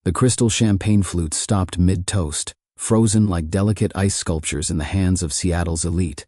The crystal champagne flutes stopped mid-toast, frozen like delicate ice sculptures in the hands of Seattle's elite.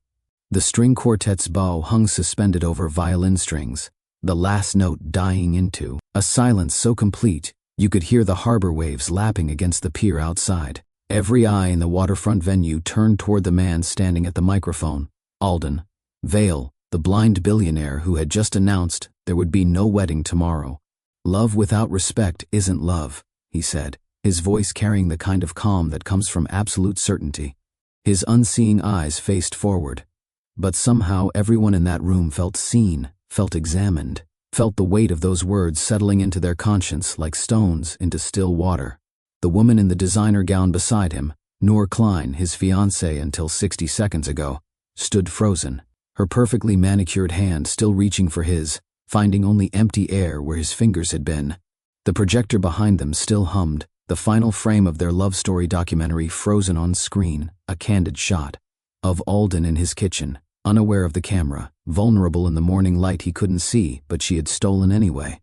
The string quartet's bow hung suspended over violin strings, the last note dying into a silence so complete you could hear the harbor waves lapping against the pier outside. Every eye in the waterfront venue turned toward the man standing at the microphone, Alden Vail, the blind billionaire who had just announced there would be no wedding tomorrow. "Love without respect isn't love," he said, his voice carrying the kind of calm that comes from absolute certainty. His unseeing eyes faced forward. But somehow everyone in that room felt seen, felt examined, felt the weight of those words settling into their conscience like stones into still water. The woman in the designer gown beside him, Noor Klein, his fiancée until 60 seconds ago, stood frozen, her perfectly manicured hand still reaching for his, finding only empty air where his fingers had been. The projector behind them still hummed, the final frame of their love story documentary frozen on screen, a candid shot of Alden in his kitchen, unaware of the camera, vulnerable in the morning light he couldn't see, but she had stolen anyway.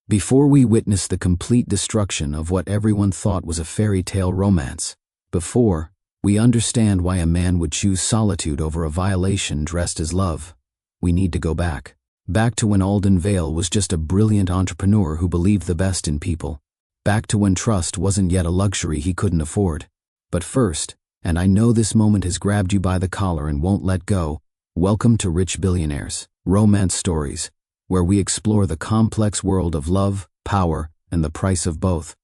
Before we witness the complete destruction of what everyone thought was a fairy tale romance, before we understand why a man would choose solitude over a violation dressed as love, we need to go back. Back to when Alden Vail was just a brilliant entrepreneur who believed the best in people. Back to when trust wasn't yet a luxury he couldn't afford. But first, and I know this moment has grabbed you by the collar and won't let go, welcome to Rich Billionaires Romance Stories, where we explore the complex world of love, power, and the price of both.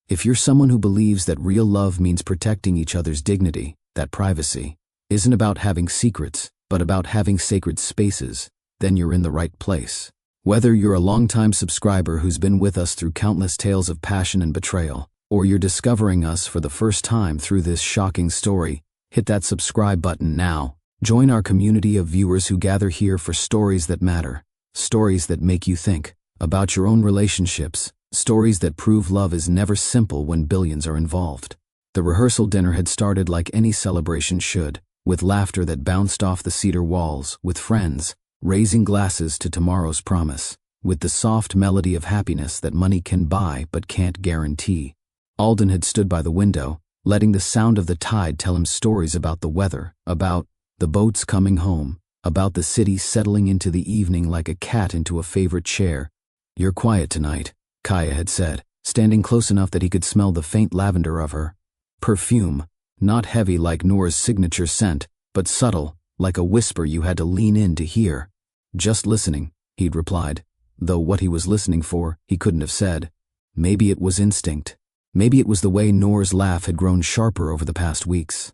If you're someone who believes that real love means protecting each other's dignity, that privacy isn't about having secrets, but about having sacred spaces, then you're in the right place. Whether you're a longtime subscriber who's been with us through countless tales of passion and betrayal, or you're discovering us for the first time through this shocking story, hit that subscribe button now. Join our community of viewers who gather here for stories that matter, stories that make you think about your own relationships, stories that prove love is never simple when billions are involved. The rehearsal dinner had started like any celebration should, with laughter that bounced off the cedar walls, with friends raising glasses to tomorrow's promise, with the soft melody of happiness that money can buy but can't guarantee. Alden had stood by the window, letting the sound of the tide tell him stories about the weather, about the boats coming home, about the city settling into the evening like a cat into a favorite chair. "You're quiet tonight," Kaya had said, standing close enough that he could smell the faint lavender of her perfume, not heavy like Noor's signature scent, but subtle, like a whisper you had to lean in to hear. "Just listening," he'd replied, though what he was listening for, he couldn't have said. Maybe it was instinct. Maybe it was the way Noor's laugh had grown sharper over the past weeks,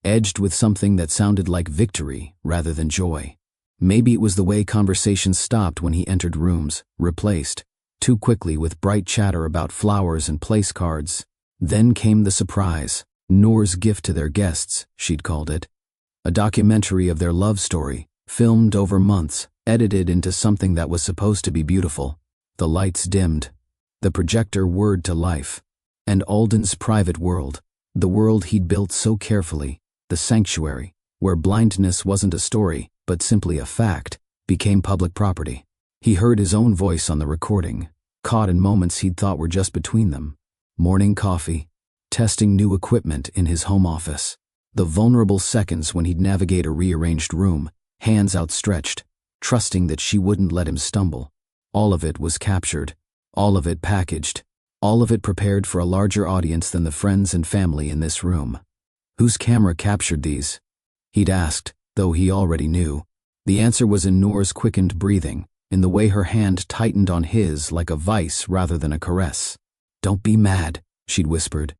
edged with something that sounded like victory rather than joy. Maybe it was the way conversations stopped when he entered rooms, replaced too quickly with bright chatter about flowers and place cards. Then came the surprise, Noor's gift to their guests, she'd called it. A documentary of their love story, filmed over months, edited into something that was supposed to be beautiful. The lights dimmed. The projector whirred to life. And Alden's private world, the world he'd built so carefully, the sanctuary, where blindness wasn't a story, but simply a fact, became public property. He heard his own voice on the recording, caught in moments he'd thought were just between them. Morning coffee, testing new equipment in his home office, the vulnerable seconds when he'd navigate a rearranged room, hands outstretched, trusting that she wouldn't let him stumble. All of it was captured, all of it packaged, all of it prepared for a larger audience than the friends and family in this room. Whose camera captured these? He'd asked, though he already knew. The answer was in Noor's quickened breathing, in the way her hand tightened on his like a vice rather than a caress. "Don't be mad," she'd whispered.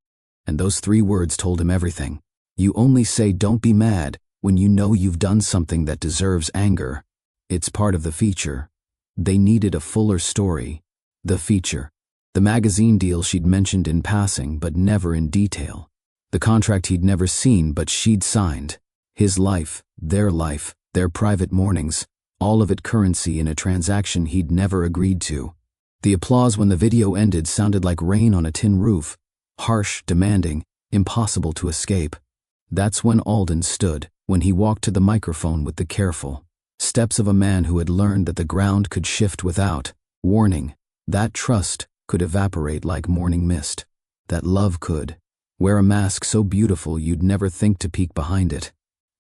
And those 3 words told him everything. You only say "don't be mad" when you know you've done something that deserves anger. It's part of the feature. They needed a fuller story. The feature. The magazine deal she'd mentioned in passing but never in detail. The contract he'd never seen but she'd signed. His life, their private mornings, all of it currency in a transaction he'd never agreed to. The applause when the video ended sounded like rain on a tin roof, harsh, demanding, impossible to escape. That's when Alden stood, when he walked to the microphone with the careful steps of a man who had learned that the ground could shift without warning, that trust could evaporate like morning mist. that love could. Wear a mask so beautiful you'd never think to peek behind it.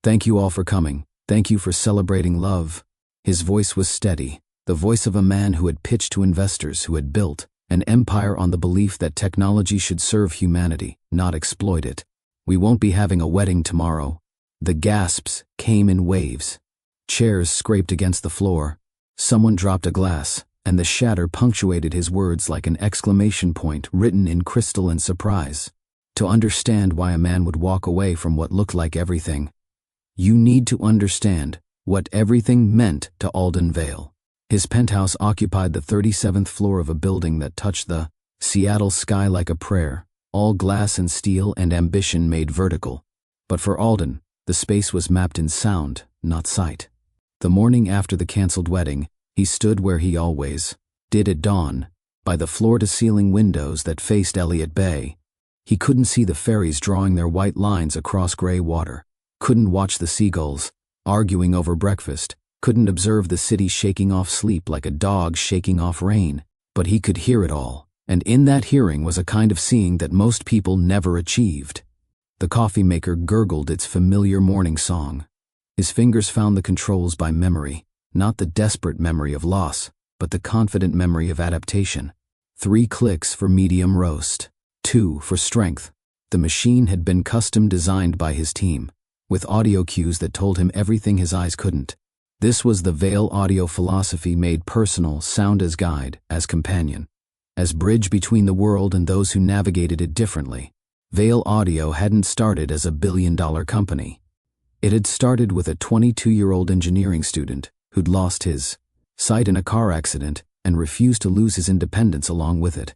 Thank you all for coming. Thank you for celebrating love. His voice was steady, the voice of a man who had pitched to investors, who had built an empire on the belief that technology should serve humanity, not exploit it. We won't be having a wedding tomorrow. The gasps came in waves. Chairs scraped against the floor. Someone dropped a glass, and the shatter punctuated his words like an exclamation point written in crystal and surprise. To understand why a man would walk away from what looked like everything, you need to understand what everything meant to Alden Vale. His penthouse occupied the 37th floor of a building that touched the Seattle sky like a prayer, all glass and steel and ambition made vertical. But for Alden, the space was mapped in sound, not sight. The morning after the canceled wedding, he stood where he always did at dawn, by the floor-to-ceiling windows that faced Elliott Bay. He couldn't see the ferries drawing their white lines across gray water, couldn't watch the seagulls arguing over breakfast, couldn't observe the city shaking off sleep like a dog shaking off rain, but he could hear it all, and in that hearing was a kind of seeing that most people never achieved. The coffee maker gurgled its familiar morning song. His fingers found the controls by memory, not the desperate memory of loss, but the confident memory of adaptation. 3 clicks for medium roast, 2 for strength. The machine had been custom designed by his team, with audio cues that told him everything his eyes couldn't. This was the Vale audio philosophy made personal, sound as guide, as companion, as bridge between the world and those who navigated it differently. Vale Audio hadn't started as a billion-dollar company. It had started with a 22-year-old engineering student who'd lost his sight in a car accident and refused to lose his independence along with it.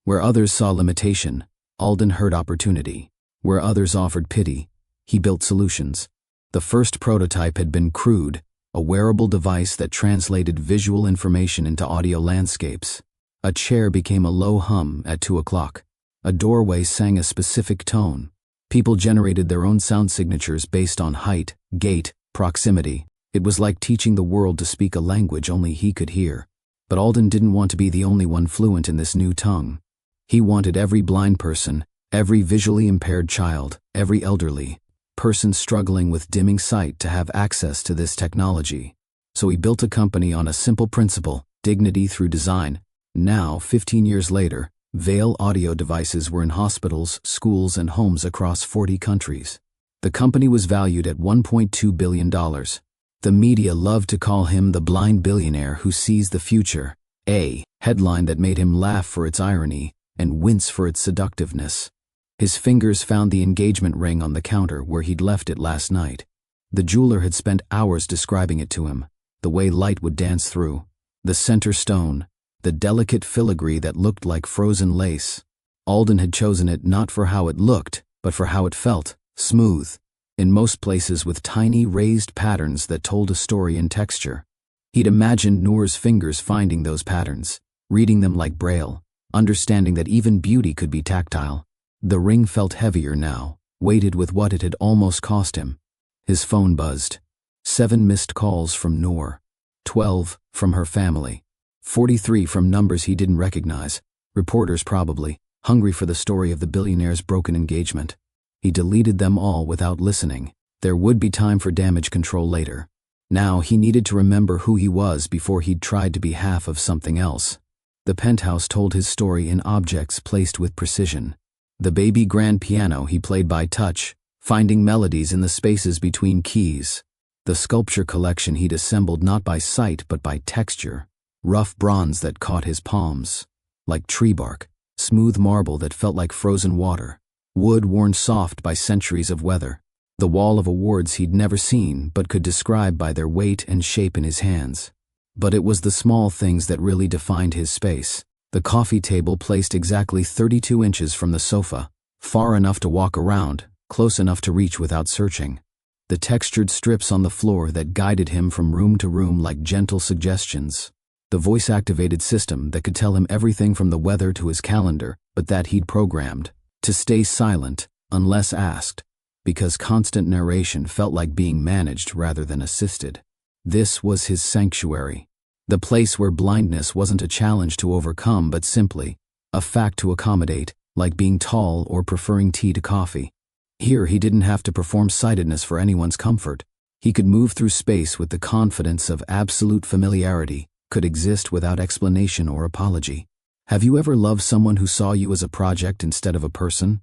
Where others saw limitation, Alden heard opportunity. Where others offered pity, he built solutions. The first prototype had been crude, a wearable device that translated visual information into audio landscapes. A chair became a low hum at 2 o'clock. A doorway sang a specific tone. People generated their own sound signatures based on height, gait, proximity. It was like teaching the world to speak a language only he could hear. But Alden didn't want to be the only one fluent in this new tongue. He wanted every blind person, every visually impaired child, every elderly person struggling with dimming sight to have access to this technology. So he built a company on a simple principle: dignity through design. Now, 15 years later, Vale audio devices were in hospitals, schools, and homes across 40 countries. The company was valued at $1.2 billion. The media loved to call him the blind billionaire who sees the future, a headline that made him laugh for its irony and wince for its seductiveness. His fingers found the engagement ring on the counter where he'd left it last night. The jeweler had spent hours describing it to him, the way light would dance through the center stone, the delicate filigree that looked like frozen lace. Alden had chosen it not for how it looked, but for how it felt: smooth, in most places with tiny raised patterns that told a story in texture. He'd imagined Noor's fingers finding those patterns, reading them like Braille, understanding that even beauty could be tactile. The ring felt heavier now, weighted with what it had almost cost him. His phone buzzed. 7 missed calls from Noor. 12 from her family. 43 from numbers he didn't recognize. Reporters probably, hungry for the story of the billionaire's broken engagement. He deleted them all without listening. There would be time for damage control later. Now he needed to remember who he was before he'd tried to be half of something else. The penthouse told his story in objects placed with precision. The baby grand piano he played by touch, finding melodies in the spaces between keys. The sculpture collection he'd assembled not by sight but by texture. Rough bronze that caught his palms, like tree bark, smooth marble that felt like frozen water, wood worn soft by centuries of weather. The wall of awards he'd never seen but could describe by their weight and shape in his hands. But it was the small things that really defined his space. The coffee table placed exactly 32 inches from the sofa, far enough to walk around, close enough to reach without searching. The textured strips on the floor that guided him from room to room like gentle suggestions. The voice-activated system that could tell him everything from the weather to his calendar, but that he'd programmed to stay silent unless asked, because constant narration felt like being managed rather than assisted. This was his sanctuary. The place where blindness wasn't a challenge to overcome but simply a fact to accommodate. like being tall or preferring tea to coffee. Here he didn't have to perform sightedness for anyone's comfort. He could move through space with the confidence of absolute familiarity, could exist without explanation or apology. Have you ever loved someone who saw you as a project instead of a person?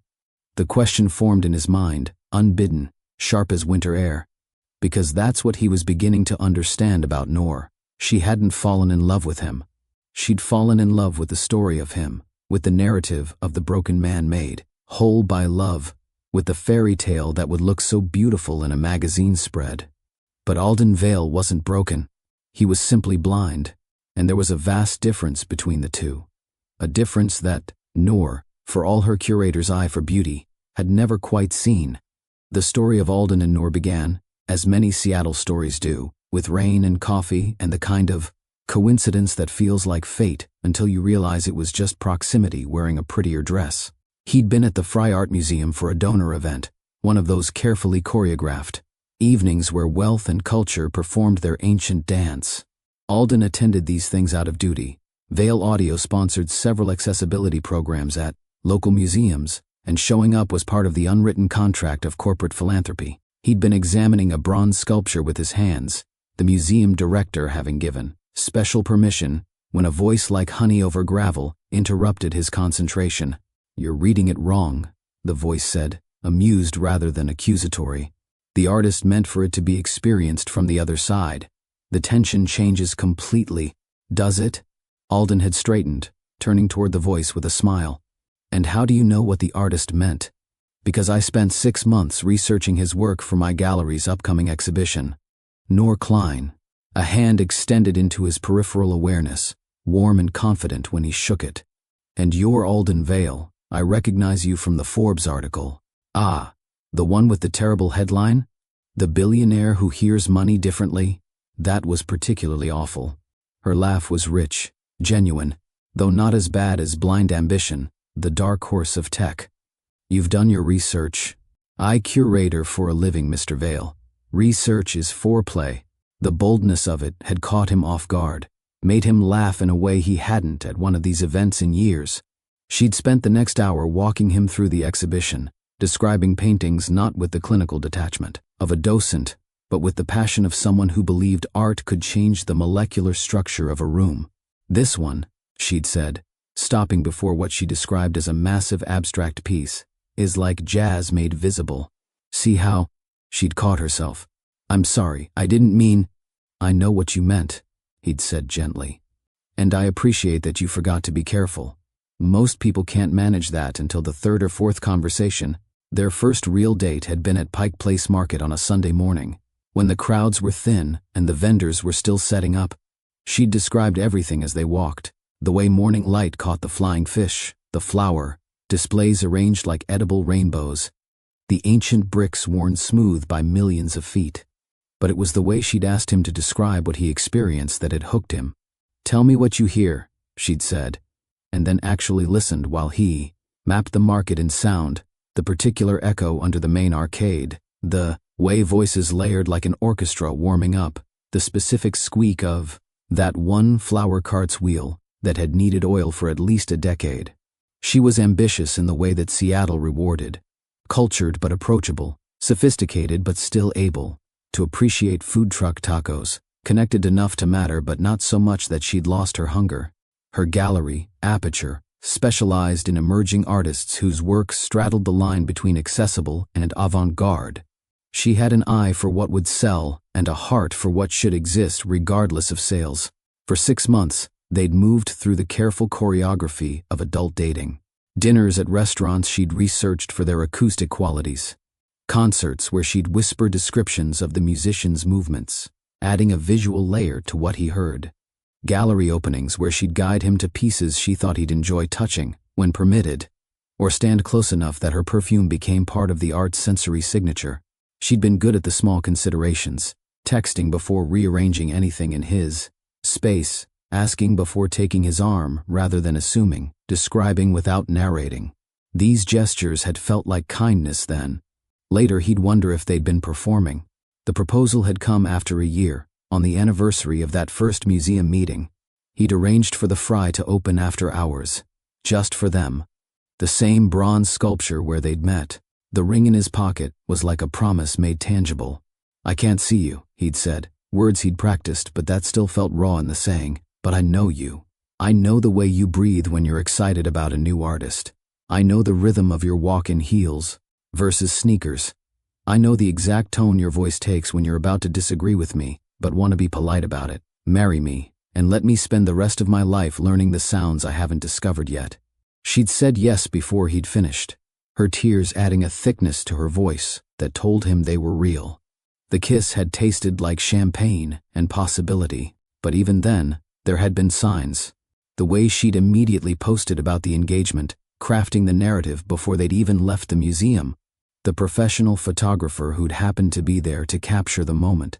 The question formed in his mind, unbidden, sharp as winter air. Because that's what he was beginning to understand about Noor. She hadn't fallen in love with him. She'd fallen in love with the story of him, with the narrative of the broken man made whole by love, with the fairy tale that would look so beautiful in a magazine spread. But Alden Vale wasn't broken. He was simply blind, and there was a vast difference between the two. A difference that Noor, for all her curator's eye for beauty, had never quite seen. The story of Alden and Noor began, as many Seattle stories do, with rain and coffee and the kind of coincidence that feels like fate until you realize it was just proximity wearing a prettier dress. He'd been at the Fry Art Museum for a donor event, one of those carefully choreographed evenings where wealth and culture performed their ancient dance. Alden attended these things out of duty. Vale Audio sponsored several accessibility programs at local museums, and showing up was part of the unwritten contract of corporate philanthropy. He'd been examining a bronze sculpture with his hands, the museum director having given special permission, when a voice like honey over gravel interrupted his concentration. "You're reading it wrong," the voice said, amused rather than accusatory. The artist meant for it to be experienced from the other side. The tension changes completely. Does it? Alden had straightened, turning toward the voice with a smile. "And how do you know what the artist meant?" "Because I spent 6 months researching his work for my gallery's upcoming exhibition." Noor Klein, a hand extended into his peripheral awareness, warm and confident when he shook it. "And you're Alden Vale. I recognize you from the Forbes article." "Ah, the one with the terrible headline? The billionaire who hears money differently?" That was particularly awful. Her laugh was rich, genuine, though not as bad as blind ambition, the dark horse of tech. "You've done your research." "I curator for a living, Mr. Vale. Research is foreplay." The boldness of it had caught him off guard, made him laugh in a way he hadn't at one of these events in years. She'd spent the next hour walking him through the exhibition, describing paintings not with the clinical detachment of a docent, but with the passion of someone who believed art could change the molecular structure of a room. "This one," she'd said, stopping before what she described as a massive abstract piece, "is like jazz made visible. See how—" She'd caught herself. "I'm sorry, I didn't mean—" "I know what you meant," he'd said gently. "And I appreciate that you forgot to be careful. Most people can't manage that until the third or fourth conversation." Their first real date had been at Pike Place Market on a Sunday morning, when the crowds were thin and the vendors were still setting up. She'd described everything as they walked, the way morning light caught the flying fish, the flour, displays arranged like edible rainbows, the ancient bricks worn smooth by millions of feet. But it was the way she'd asked him to describe what he experienced that had hooked him. "Tell me what you hear," she'd said, and then actually listened while he mapped the market in sound, the particular echo under the main arcade, the way voices layered like an orchestra warming up, the specific squeak of that one flower cart's wheel that had needed oil for at least a decade. She was ambitious in the way that Seattle rewarded, cultured but approachable, sophisticated but still able to appreciate food truck tacos, connected enough to matter but not so much that she'd lost her hunger. Her gallery, Aperture, specialized in emerging artists whose work straddled the line between accessible and avant-garde. She had an eye for what would sell and a heart for what should exist regardless of sales. For 6 months, they'd moved through the careful choreography of adult dating. Dinners at restaurants she'd researched for their acoustic qualities. Concerts where she'd whisper descriptions of the musician's movements, adding a visual layer to what he heard. Gallery openings where she'd guide him to pieces she thought he'd enjoy touching, when permitted, or stand close enough that her perfume became part of the art's sensory signature. She'd been good at the small considerations, texting before rearranging anything in his space, asking before taking his arm rather than assuming, describing without narrating. These gestures had felt like kindness then. Later he'd wonder if they'd been performing. The proposal had come after a year, on the anniversary of that first museum meeting. He'd arranged for the Fry to open after hours, just for them. The same bronze sculpture where they'd met. The ring in his pocket was like a promise made tangible. "I can't see you," he'd said, words he'd practiced, but that still felt raw in the saying. "But I know you. I know the way you breathe when you're excited about a new artist. I know the rhythm of your walk in heels versus sneakers. I know the exact tone your voice takes when you're about to disagree with me, but want to be polite about it. Marry me, and let me spend the rest of my life learning the sounds I haven't discovered yet." She'd said yes before he'd finished, her tears adding a thickness to her voice that told him they were real. The kiss had tasted like champagne and possibility, but even then, there had been signs. The way she'd immediately posted about the engagement, crafting the narrative before they'd even left the museum. The professional photographer who'd happened to be there to capture the moment.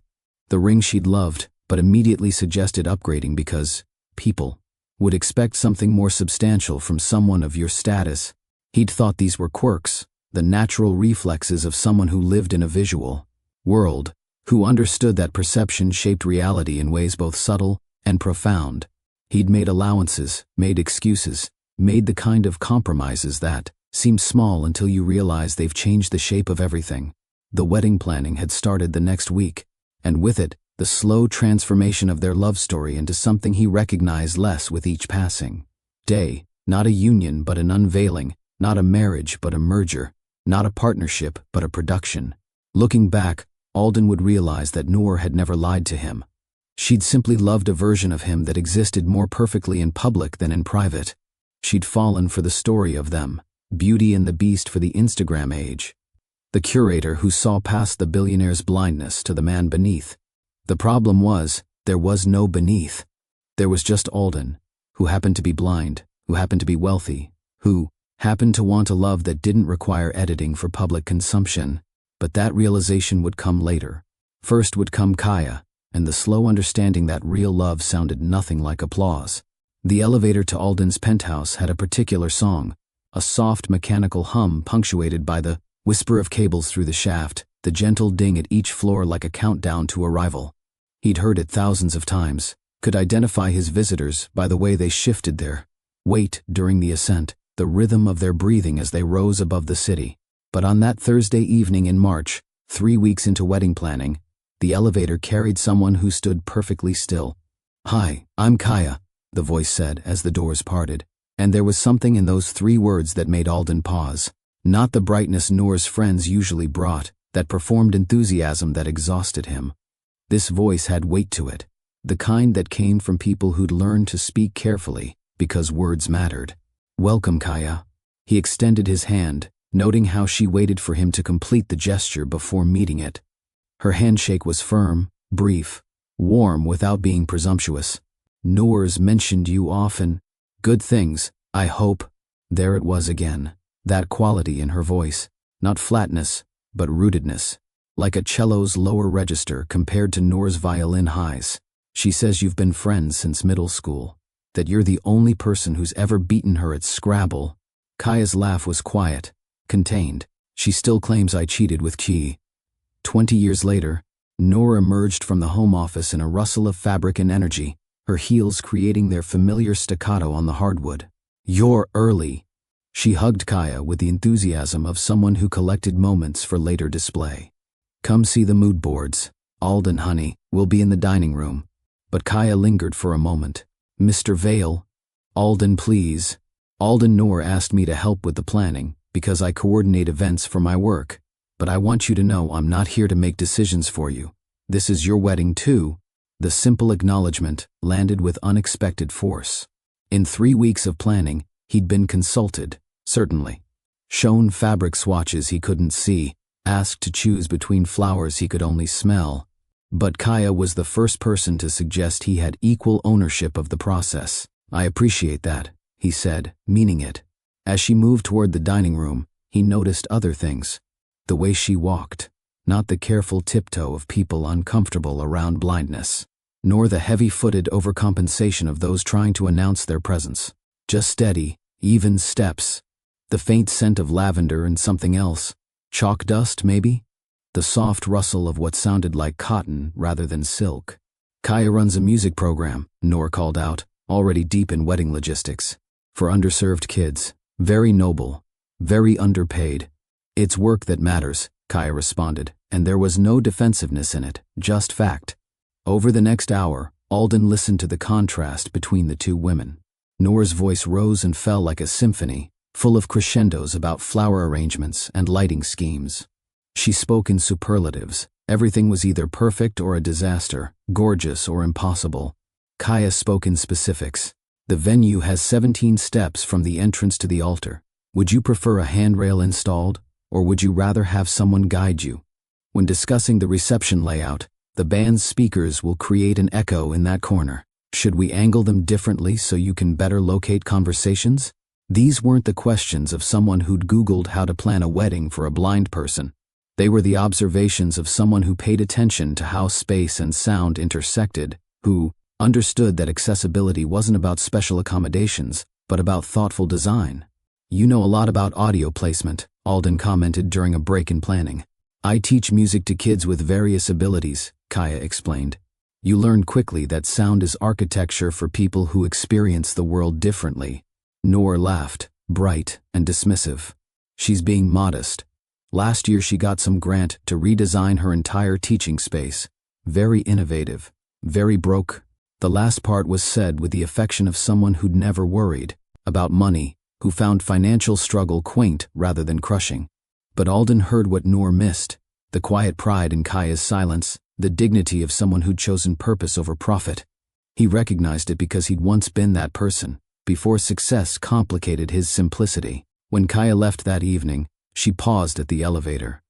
The ring she'd loved, but immediately suggested upgrading because people would expect something more substantial from someone of your status. He'd thought these were quirks, the natural reflexes of someone who lived in a visual world, who understood that perception shaped reality in ways both subtle and profound. He'd made allowances, made excuses, made the kind of compromises that seem small until you realize they've changed the shape of everything. The wedding planning had started the next week, and with it, the slow transformation of their love story into something he recognized less with each passing day. Not a union but an unveiling, not a marriage but a merger, not a partnership but a production. Looking back, Alden would realize that Noor had never lied to him. She'd simply loved a version of him that existed more perfectly in public than in private. She'd fallen for the story of them, Beauty and the Beast for the Instagram age. The curator who saw past the billionaire's blindness to the man beneath. The problem was, there was no beneath. There was just Alden, who happened to be blind, who happened to be wealthy, who happened to want a love that didn't require editing for public consumption. But that realization would come later. First would come Kaya, and the slow understanding that real love sounded nothing like applause. The elevator to Alden's penthouse had a particular song, a soft mechanical hum punctuated by the whisper of cables through the shaft, the gentle ding at each floor like a countdown to arrival. He'd heard it thousands of times, could identify his visitors by the way they shifted their weight during the ascent, the rhythm of their breathing as they rose above the city. But on that Thursday evening in March, 3 weeks into wedding planning, the elevator carried someone who stood perfectly still. "Hi, I'm Kaya," the voice said as the doors parted, and there was something in those 3 words that made Alden pause. Not the brightness Noor's friends usually brought, that performed enthusiasm that exhausted him. This voice had weight to it, the kind that came from people who'd learned to speak carefully because words mattered. "Welcome, Kaya." He extended his hand, noting how she waited for him to complete the gesture before meeting it. Her handshake was firm, brief, warm without being presumptuous. "Noor's mentioned you often. Good things, I hope." There it was again, that quality in her voice, not flatness, but rootedness, like a cello's lower register compared to Noor's violin highs. "She says you've been friends since middle school, that you're the only person who's ever beaten her at Scrabble." Kaya's laugh was quiet, contained. "She still claims I cheated with Key." 20 years later, Noor emerged from the home office in a rustle of fabric and energy, her heels creating their familiar staccato on the hardwood. "You're early." She hugged Kaya with the enthusiasm of someone who collected moments for later display. "Come see the mood boards. Alden, honey, we'll be in the dining room." But Kaya lingered for a moment. "Mr. Vale." "Alden, please." "Alden, Noor asked me to help with the planning, because I coordinate events for my work. But I want you to know I'm not here to make decisions for you. This is your wedding too." The simple acknowledgement landed with unexpected force. In 3 weeks of planning, he'd been consulted, certainly. Shown fabric swatches he couldn't see, asked to choose between flowers he could only smell. But Kaya was the first person to suggest he had equal ownership of the process. "I appreciate that," he said, meaning it. As she moved toward the dining room, he noticed other things. The way she walked, not the careful tiptoe of people uncomfortable around blindness, nor the heavy-footed overcompensation of those trying to announce their presence. Just steady, even steps. The faint scent of lavender and something else. Chalk dust, maybe? The soft rustle of what sounded like cotton rather than silk. "Kaya runs a music program," Noor called out, already deep in wedding logistics. "For underserved kids. Very noble. Very underpaid. It's work that matters, Kaya responded, and there was no defensiveness in it, just fact. Over the next hour, Alden listened to the contrast between the two women. Noor's voice rose and fell like a symphony, full of crescendos about flower arrangements and lighting schemes. She spoke in superlatives. Everything was either perfect or a disaster, gorgeous or impossible. Kaya spoke in specifics. The venue has 17 steps from the entrance to the altar. Would you prefer a handrail installed, or would you rather have someone guide you? When discussing the reception layout, the band's speakers will create an echo in that corner. Should we angle them differently so you can better locate conversations? These weren't the questions of someone who'd Googled how to plan a wedding for a blind person. They were the observations of someone who paid attention to how space and sound intersected, who understood that accessibility wasn't about special accommodations, but about thoughtful design. You know a lot about audio placement, Alden commented during a break in planning. I teach music to kids with various abilities, Kaya explained. You learn quickly that sound is architecture for people who experience the world differently. Noor laughed, bright and dismissive. She's being modest. Last year she got some grant to redesign her entire teaching space. Very innovative. Very broke. The last part was said with the affection of someone who'd never worried about money, who found financial struggle quaint rather than crushing. But Alden heard what Noor missed, the quiet pride in Kaya's silence, the dignity of someone who'd chosen purpose over profit. He recognized it because he'd once been that person, before success complicated his simplicity. When Kaya left that evening, she paused at the elevator.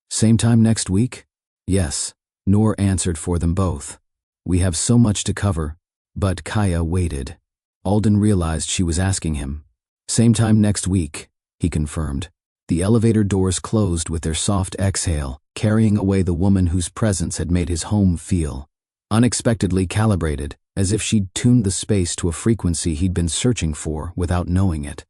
Same time next week? Yes, Noor answered for them both. We have so much to cover, but Kaya waited. Alden realized she was asking him. Same time next week, he confirmed. The elevator doors closed with their soft exhale, carrying away the woman whose presence had made his home feel unexpectedly calibrated, as if she'd tuned the space to a frequency he'd been searching for without knowing it.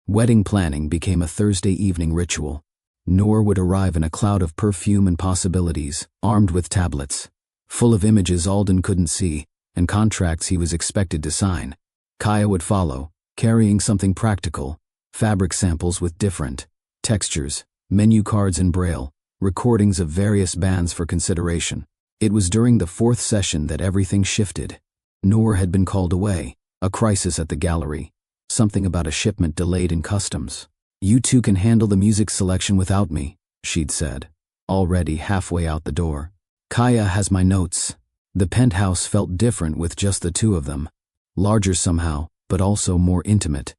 Wedding planning became a Thursday evening ritual. Noor would arrive in a cloud of perfume and possibilities, armed with tablets, full of images Alden couldn't see, and contracts he was expected to sign. Kaya would follow, carrying something practical, fabric samples with different textures, menu cards in Braille, recordings of various bands for consideration. It was during the fourth session that everything shifted. Noor had been called away, a crisis at the gallery, something about a shipment delayed in customs. You two can handle the music selection without me, she'd said, already halfway out the door. Kaya has my notes. The penthouse felt different with just the two of them. Larger somehow, but also more intimate.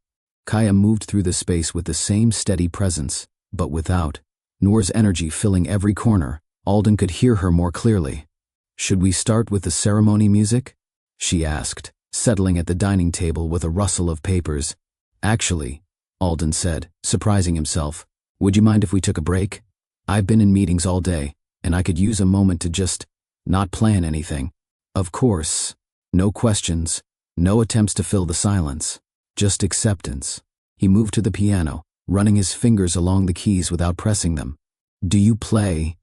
Kaya moved through the space with the same steady presence, but without Noor's energy filling every corner. Alden could hear her more clearly. Should we start with the ceremony music? She asked, settling at the dining table with a rustle of papers. Actually, Alden said, surprising himself, would you mind if we took a break? I've been in meetings all day, and I could use a moment to just not plan anything. Of course. No questions, no attempts to fill the silence, just acceptance. He moved to the piano, running his fingers along the keys without pressing them. Do you play?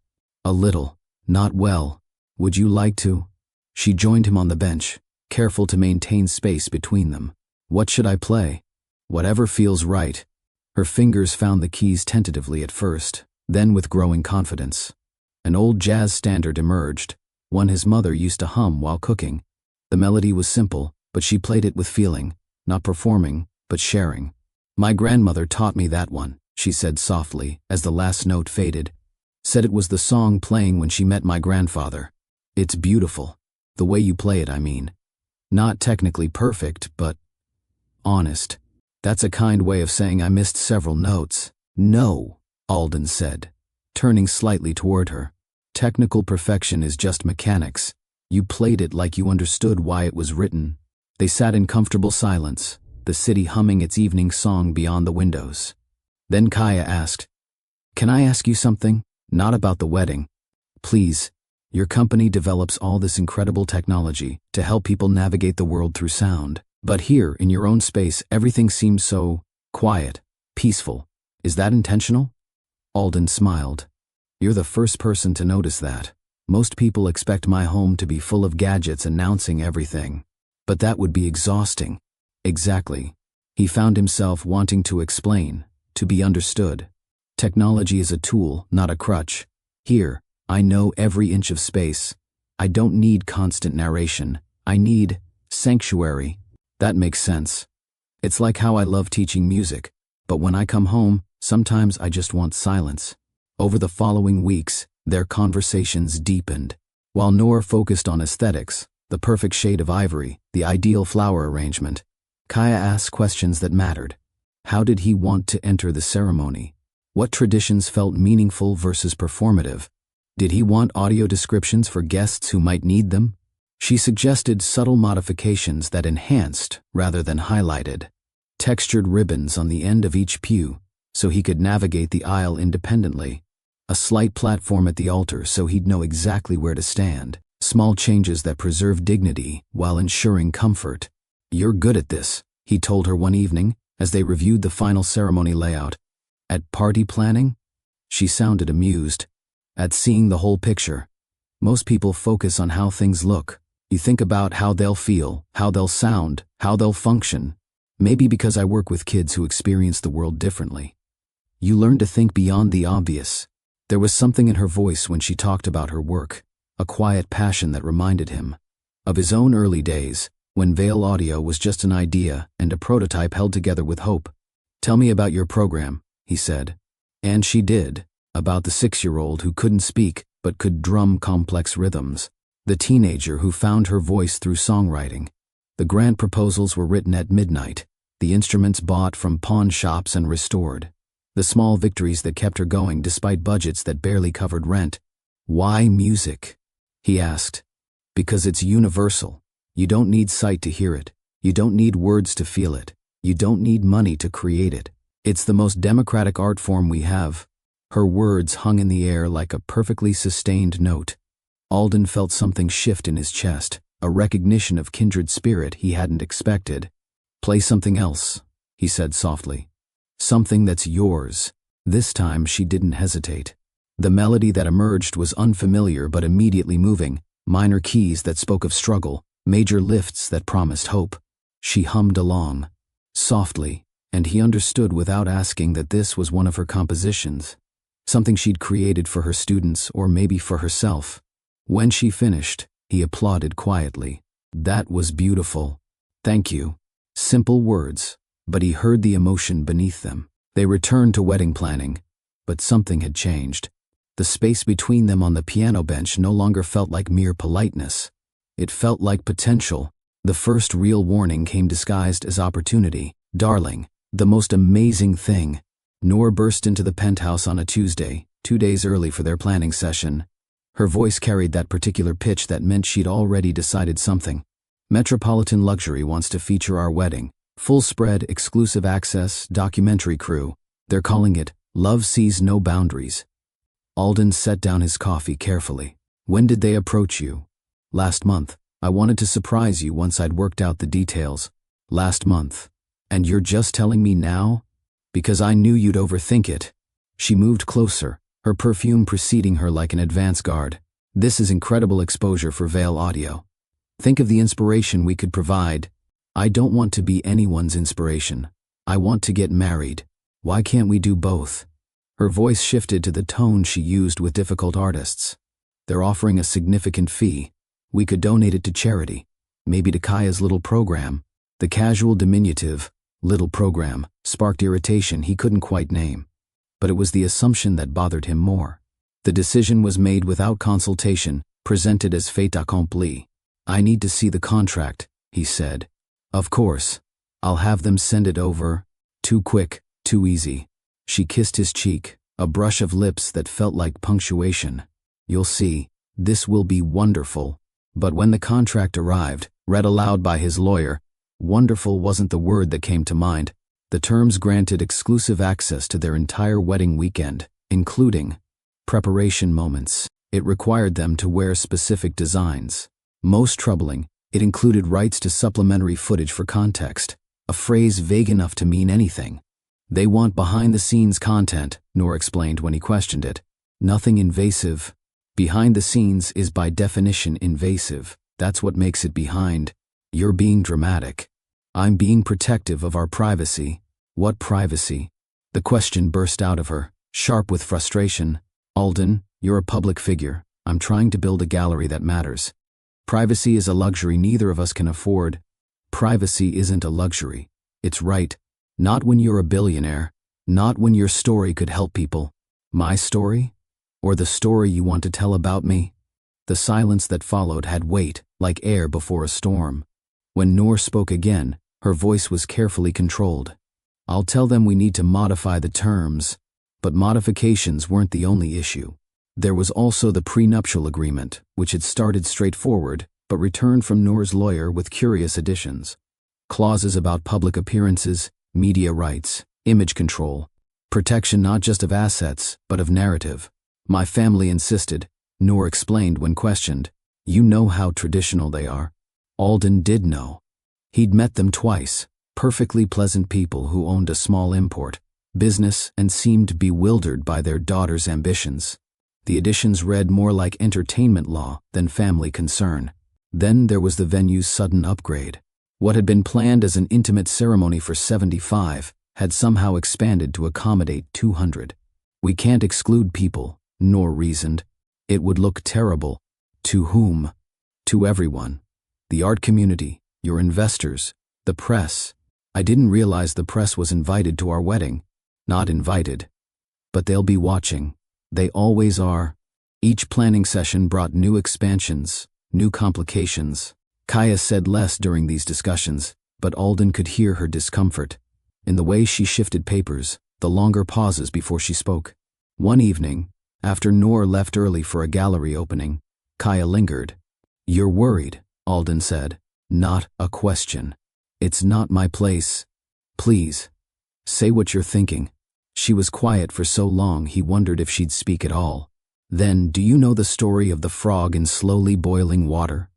A little. Not well. Would you like to? She joined him on the bench, careful to maintain space between them. What should I play? Whatever feels right. Her fingers found the keys tentatively at first, then with growing confidence. An old jazz standard emerged, one his mother used to hum while cooking. The melody was simple, but she played it with feeling, not performing, but sharing. My grandmother taught me that one, she said softly as the last note faded. Said it was the song playing when she met my grandfather. It's beautiful. The way you play it, I mean. Not technically perfect, but honest. That's a kind way of saying I missed several notes. No, Alden said, turning slightly toward her. Technical perfection is just mechanics. You played it like you understood why it was written. They sat in comfortable silence, the city humming its evening song beyond the windows. Then Kaya asked, Can I ask you something? Not about the wedding. Please. Your company develops all this incredible technology to help people navigate the world through sound. But here, in your own space, everything seems so quiet, peaceful. Is that intentional? Alden smiled. You're the first person to notice that. Most people expect my home to be full of gadgets announcing everything. But that would be exhausting. Exactly. He found himself wanting to explain, to be understood. Technology is a tool, not a crutch. Here, I know every inch of space. I don't need constant narration. I need sanctuary. That makes sense. It's like how I love teaching music, but when I come home, sometimes I just want silence. Over the following weeks, their conversations deepened. While Noor focused on aesthetics, the perfect shade of ivory, the ideal flower arrangement, Kaya asked questions that mattered. How did he want to enter the ceremony? What traditions felt meaningful versus performative? Did he want audio descriptions for guests who might need them? She suggested subtle modifications that enhanced rather than highlighted. Textured ribbons on the end of each pew, so he could navigate the aisle independently. A slight platform at the altar so he'd know exactly where to stand. Small changes that preserve dignity while ensuring comfort. "You're good at this," he told her one evening as they reviewed the final ceremony layout. "At party planning?" She sounded amused. "At seeing the whole picture. Most people focus on how things look. You think about how they'll feel, how they'll sound, how they'll function. Maybe because I work with kids who experience the world differently. You learn to think beyond the obvious." There was something in her voice when she talked about her work, a quiet passion that reminded him of his own early days, when Veil Audio was just an idea and a prototype held together with hope. "Tell me about your program," he said. And she did, about the 6-year-old who couldn't speak but could drum complex rhythms, the teenager who found her voice through songwriting. The grant proposals were written at midnight, the instruments bought from pawn shops and restored. The small victories that kept her going despite budgets that barely covered rent. "Why music?" he asked. "Because it's universal. You don't need sight to hear it. You don't need words to feel it. You don't need money to create it. It's the most democratic art form we have." Her words hung in the air like a perfectly sustained note. Alden felt something shift in his chest, a recognition of kindred spirit he hadn't expected. "Play something else," he said softly. "Something that's yours." This time she didn't hesitate. The melody that emerged was unfamiliar but immediately moving, minor keys that spoke of struggle, major lifts that promised hope. She hummed along, softly, and he understood without asking that this was one of her compositions, something she'd created for her students or maybe for herself. When she finished, he applauded quietly. "That was beautiful. Thank you." Simple words, but he heard the emotion beneath them. They returned to wedding planning, but something had changed. The space between them on the piano bench no longer felt like mere politeness. It felt like potential. The first real warning came disguised as opportunity. "Darling, the most amazing thing." Noor burst into the penthouse on a Tuesday, 2 days early for their planning session. Her voice carried that particular pitch that meant she'd already decided something. "Metropolitan Luxury wants to feature our wedding. Full spread, exclusive access, documentary crew. They're calling it Love Sees No Boundaries." Alden set down his coffee carefully. "When did they approach you?" "Last month. I wanted to surprise you once I'd worked out the details." "Last month. And you're just telling me now?" "Because I knew you'd overthink it." She moved closer, her perfume preceding her like an advance guard. "This is incredible exposure for Veil Audio. Think of the inspiration we could provide. I don't want to be anyone's inspiration. I want to get married. Why can't we do both?" Her voice shifted to the tone she used with difficult artists. "They're offering a significant fee. We could donate it to charity, maybe to Kaya's little program." The casual diminutive, "little program," sparked irritation he couldn't quite name. But it was the assumption that bothered him more. The decision was made without consultation, presented as fait accompli. "I need to see the contract," he said. "Of course. I'll have them send it over." Too quick, too easy. She kissed his cheek, a brush of lips that felt like punctuation. "You'll see. This will be wonderful." But when the contract arrived, read aloud by his lawyer, wonderful wasn't the word that came to mind. The terms granted exclusive access to their entire wedding weekend, including preparation moments. It required them to wear specific designs. Most troubling, it included rights to supplementary footage for context, a phrase vague enough to mean anything. "They want behind-the-scenes content," Noor explained when he questioned it. "Nothing invasive. Behind the scenes is by definition invasive. That's what makes it behind." "You're being dramatic." I'm being protective of our privacy. What privacy? The question burst out of her, sharp with frustration. Alden, you're a public figure. I'm trying to build a gallery that matters. Privacy is a luxury neither of us can afford. Privacy isn't a luxury. It's right. Not when you're a billionaire. Not when your story could help people. My story? Or the story you want to tell about me? The silence that followed had weight, like air before a storm. When Noor spoke again, her voice was carefully controlled. I'll tell them we need to modify the terms. But modifications weren't the only issue. There was also the prenuptial agreement, which had started straightforward, but returned from Noor's lawyer with curious additions. Clauses about public appearances, media rights, image control, protection not just of assets, but of narrative. My family insisted, Noor explained when questioned. You know how traditional they are. Alden did know. He'd met them twice, perfectly pleasant people who owned a small import business and seemed bewildered by their daughter's ambitions. The additions read more like entertainment law than family concern. Then there was the venue's sudden upgrade. What had been planned as an intimate ceremony for 75 had somehow expanded to accommodate 200. We can't exclude people, Noor reasoned. It would look terrible. To whom? To everyone. The art community, your investors, the press. I didn't realize the press was invited to our wedding. Not invited. But they'll be watching. They always are. Each planning session brought new expansions, new complications. Kaya said less during these discussions, but Alden could hear her discomfort. In the way she shifted papers, the longer pauses before she spoke. One evening, after Noor left early for a gallery opening, Kaya lingered. You're worried, Alden said. Not a question. It's not my place. Please, say what you're thinking. She was quiet for so long he wondered if she'd speak at all. Then, do you know the story of the frog in slowly boiling water?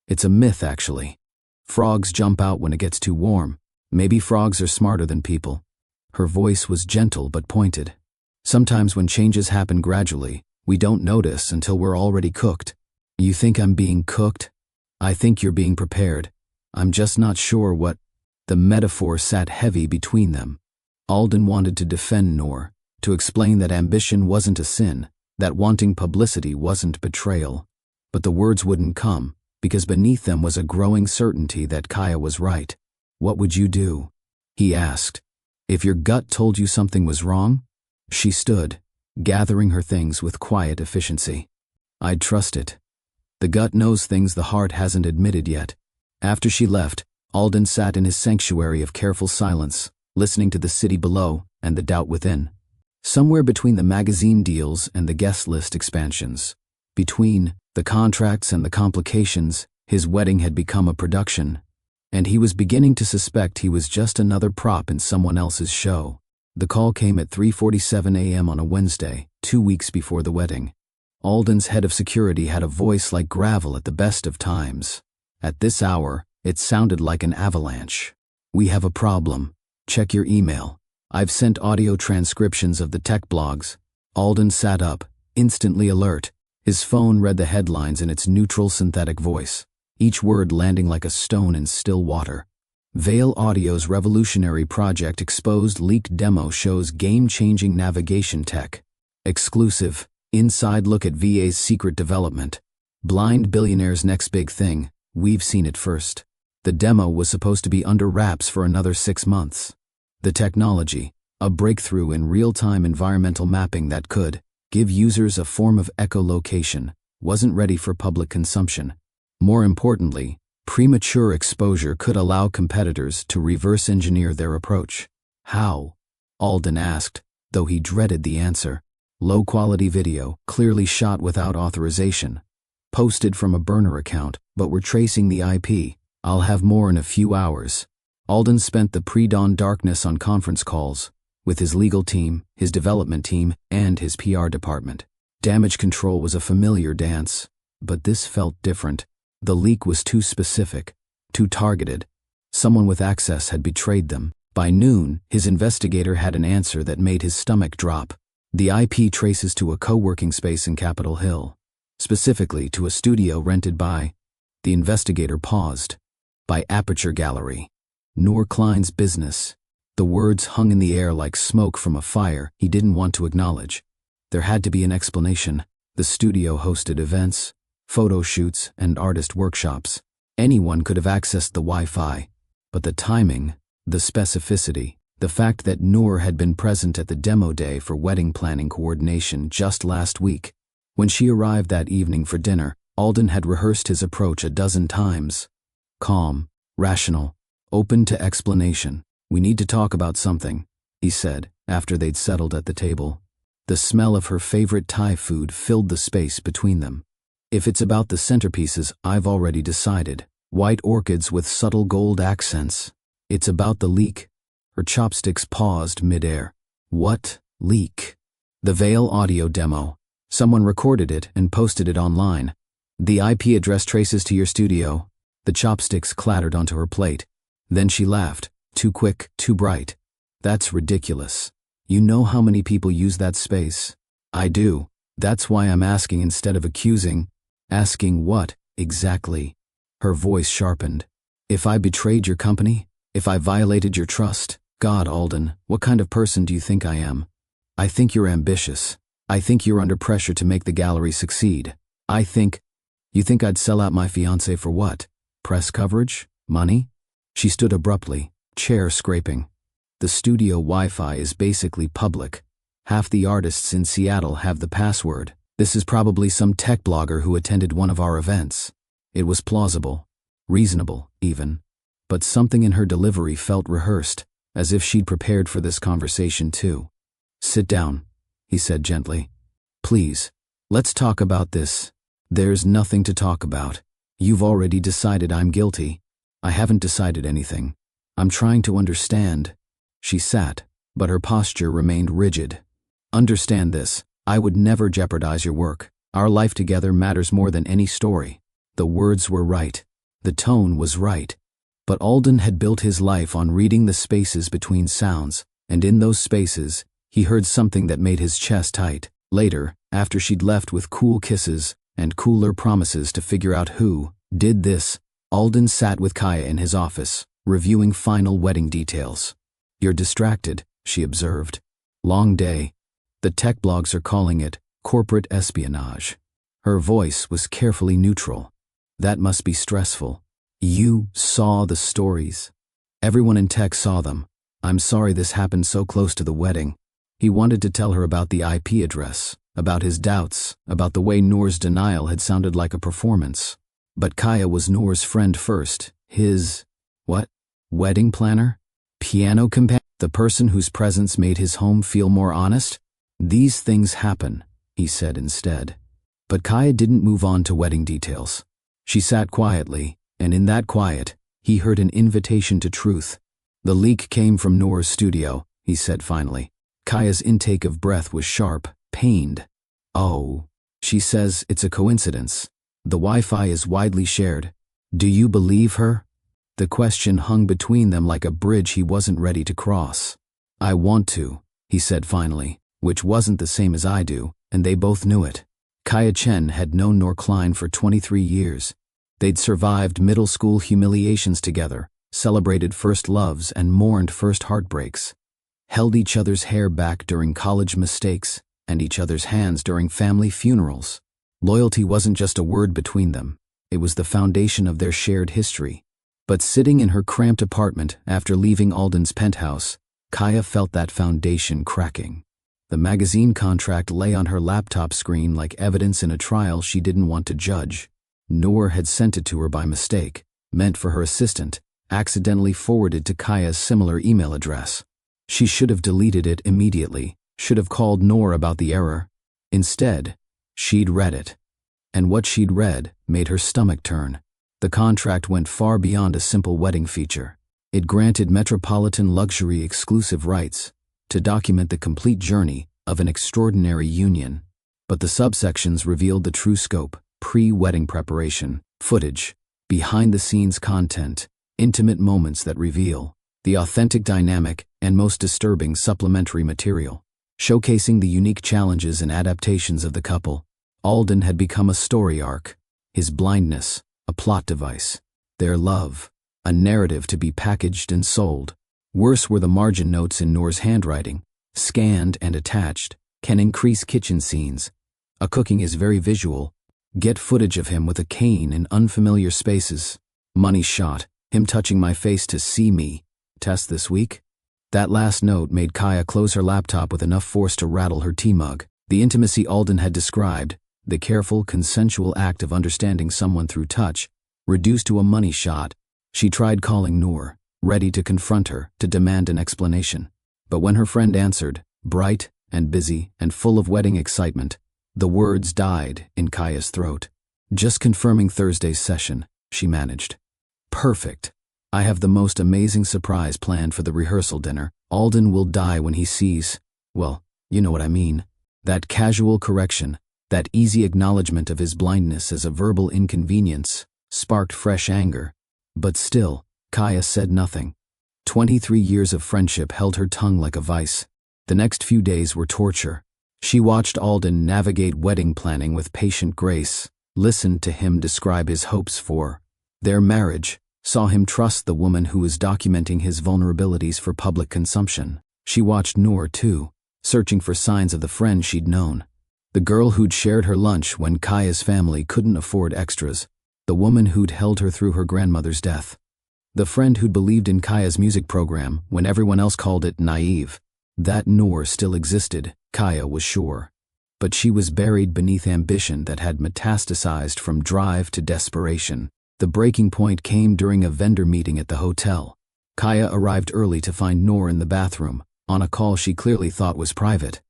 It's a myth, actually. Frogs jump out when it gets too warm. Maybe frogs are smarter than people. Her voice was gentle but pointed. Sometimes when changes happen gradually, we don't notice until we're already cooked. You think I'm being cooked? I think you're being prepared. I'm just not sure what. The metaphor sat heavy between them. Alden wanted to defend Noor, to explain that ambition wasn't a sin, that wanting publicity wasn't betrayal. But the words wouldn't come, because beneath them was a growing certainty that Kaya was right. What would you do? He asked. If your gut told you something was wrong? She stood, gathering her things with quiet efficiency. I'd trust it. The gut knows things the heart hasn't admitted yet. After she left, Alden sat in his sanctuary of careful silence, listening to the city below and the doubt within. Somewhere between the magazine deals and the guest list expansions, between the contracts and the complications, his wedding had become a production, and he was beginning to suspect he was just another prop in someone else's show. The call came at 3:47 a.m. on a Wednesday, 2 weeks before the wedding. Alden's head of security had a voice like gravel at the best of times. At this hour, it sounded like an avalanche. We have a problem. Check your email. I've sent audio transcriptions of the tech blogs. Alden sat up, instantly alert. His phone read the headlines in its neutral synthetic voice, each word landing like a stone in still water. Vale Audio's revolutionary project exposed leaked demo shows game-changing navigation tech. Exclusive, inside look at VA's secret development. Blind Billionaire's next big thing, we've seen it first. The demo was supposed to be under wraps for another 6 months. The technology, a breakthrough in real-time environmental mapping that could give users a form of echolocation, wasn't ready for public consumption. More importantly, premature exposure could allow competitors to reverse engineer their approach. How? Alden asked, though he dreaded the answer. Low-quality video, clearly shot without authorization. Posted from a burner account, but we're tracing the IP. I'll have more in a few hours. Alden spent the pre-dawn darkness on conference calls, with his legal team, his development team, and his PR department. Damage control was a familiar dance, but this felt different. The leak was too specific, too targeted. Someone with access had betrayed them. By noon, his investigator had an answer that made his stomach drop. The IP traces to a co-working space in Capitol Hill, specifically to a studio rented by, the investigator paused, by Aperture Gallery. Noor Klein's business. The words hung in the air like smoke from a fire he didn't want to acknowledge. There had to be an explanation. The studio hosted events, photo shoots, and artist workshops. Anyone could have accessed the Wi-Fi. But the timing, the specificity, the fact that Noor had been present at the demo day for wedding planning coordination just last week. When she arrived that evening for dinner, Alden had rehearsed his approach a dozen times. Calm, rational, open to explanation. "We need to talk about something," he said, after they'd settled at the table. The smell of her favorite Thai food filled the space between them. "If it's about the centerpieces, I've already decided. White orchids with subtle gold accents. It's about the leak." Her chopsticks paused mid-air. "What leak?" "The Veil audio demo. Someone recorded it and posted it online. The IP address traces to your studio." The chopsticks clattered onto her plate. Then she laughed. Too quick, too bright. "That's ridiculous. You know how many people use that space?" "I do. That's why I'm asking instead of accusing." "Asking what, exactly?" Her voice sharpened. "If I betrayed your company? If I violated your trust? God, Alden, what kind of person do you think I am? I think you're ambitious. I think you're under pressure to make the gallery succeed. You think I'd sell out my fiancé for what? Press coverage? Money?" She stood abruptly, chair scraping. "The studio Wi-Fi is basically public. Half the artists in Seattle have the password. This is probably some tech blogger who attended one of our events." It was plausible, reasonable, even. But something in her delivery felt rehearsed, as if she'd prepared for this conversation too. "Sit down," he said gently. "Please, let's talk about this." "There's nothing to talk about. You've already decided I'm guilty." "I haven't decided anything. I'm trying to understand." She sat, but her posture remained rigid. "Understand this. I would never jeopardize your work. Our life together matters more than any story." The words were right. The tone was right. But Alden had built his life on reading the spaces between sounds, and in those spaces, he heard something that made his chest tight. Later, after she'd left with cool kisses and cooler promises to figure out who did this, Alden sat with Kaya in his office, reviewing final wedding details. "You're distracted," she observed. "Long day. The tech blogs are calling it corporate espionage." Her voice was carefully neutral. "That must be stressful. You saw the stories." "Everyone in tech saw them. I'm sorry this happened so close to the wedding." He wanted to tell her about the IP address, about his doubts, about the way Noor's denial had sounded like a performance. But Kaya was Noor's friend first, his, wedding planner? Piano companion? The person whose presence made his home feel more honest? "These things happen," he said instead. But Kaya didn't move on to wedding details. She sat quietly, and in that quiet, he heard an invitation to truth. "The leak came from Noor's studio," he said finally. Kaya's intake of breath was sharp, pained. "Oh." She says it's a coincidence. "The Wi-Fi is widely shared. Do you believe her?" The question hung between them like a bridge he wasn't ready to cross. "I want to," he said finally, which wasn't the same as "I do," and they both knew it. Kaya Chen had known Noor Klein for 23 years. They'd survived middle school humiliations together, celebrated first loves and mourned first heartbreaks, held each other's hair back during college mistakes and each other's hands during family funerals. Loyalty wasn't just a word between them. It was the foundation of their shared history. But sitting in her cramped apartment after leaving Alden's penthouse, Kaya felt that foundation cracking. The magazine contract lay on her laptop screen like evidence in a trial she didn't want to judge. Noor had sent it to her by mistake, meant for her assistant, accidentally forwarded to Kaya's similar email address. She should have deleted it immediately, should have called Noor about the error. Instead, she'd read it. And what she'd read made her stomach turn. The contract went far beyond a simple wedding feature. It granted metropolitan luxury exclusive rights to document the complete journey of an extraordinary union. But the subsections revealed the true scope: pre-wedding preparation, footage, behind-the-scenes content, intimate moments that reveal the authentic dynamic, and most disturbing supplementary material, showcasing the unique challenges and adaptations of the couple. Alden had become a story arc, his blindness a plot device, their love A narrative to be packaged and sold. Worse were the margin notes in Noor's handwriting. Scanned and attached. Can increase kitchen scenes. A cooking is very visual. Get footage of him with a cane in unfamiliar spaces. Money shot. Him touching my face to see me. Test this week? That last note made Kaya close her laptop with enough force to rattle her tea mug. The intimacy Alden had described, the careful, consensual act of understanding someone through touch, reduced to a money shot. She tried calling Noor, ready to confront her, to demand an explanation. But when her friend answered, bright and busy and full of wedding excitement, the words died in Kaya's throat. Just confirming Thursday's session, she managed. Perfect. I have the most amazing surprise planned for the rehearsal dinner. Alden will die when he sees, well, you know what I mean. That casual correction, that easy acknowledgement of his blindness as a verbal inconvenience, sparked fresh anger. But still, Kaya said nothing. 23 years of friendship held her tongue like a vice. The next few days were torture. She watched Alden navigate wedding planning with patient grace, listened to him describe his hopes for their marriage, saw him trust the woman who was documenting his vulnerabilities for public consumption. She watched Noor, too, searching for signs of the friend she'd known. The girl who'd shared her lunch when Kaya's family couldn't afford extras. The woman who'd held her through her grandmother's death. The friend who'd believed in Kaya's music program when everyone else called it naive. That Noor still existed, Kaya was sure. But she was buried beneath ambition that had metastasized from drive to desperation. The breaking point came during a vendor meeting at the hotel. Kaya arrived early to find Noor in the bathroom, on a call she clearly thought was private.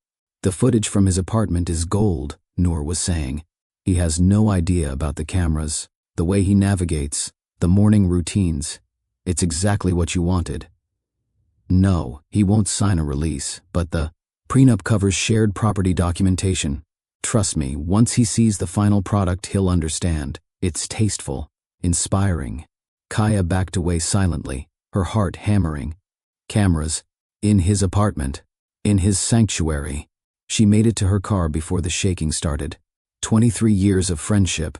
The footage from his apartment is gold, Noor was saying. He has no idea about the cameras, the way he navigates, the morning routines. It's exactly what you wanted. No, he won't sign a release, but the prenup covers shared property documentation. Trust me, once he sees the final product, he'll understand. It's tasteful. Inspiring. Kaya backed away silently, her heart hammering. Cameras. In his apartment. In his sanctuary. She made it to her car before the shaking started. 23 years of friendship.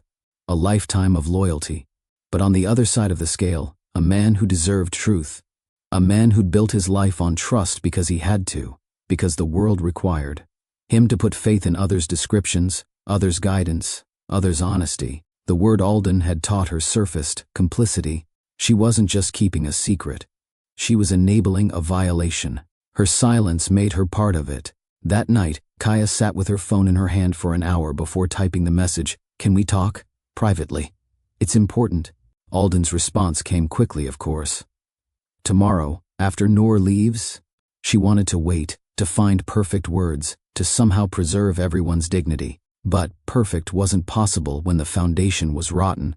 A lifetime of loyalty. But on the other side of the scale, a man who deserved truth. A man who'd built his life on trust because he had to, because the world required him to put faith in others' descriptions, others' guidance, others' honesty. The word Alden had taught her surfaced, complicity. She wasn't just keeping a secret. She was enabling a violation. Her silence made her part of it. That night, Kaya sat with her phone in her hand for an hour before typing the message, "Can we talk? Privately. It's important." Alden's response came quickly, of course. Tomorrow, after Noor leaves, she wanted to wait, to find perfect words, to somehow preserve everyone's dignity. But perfect wasn't possible when the foundation was rotten.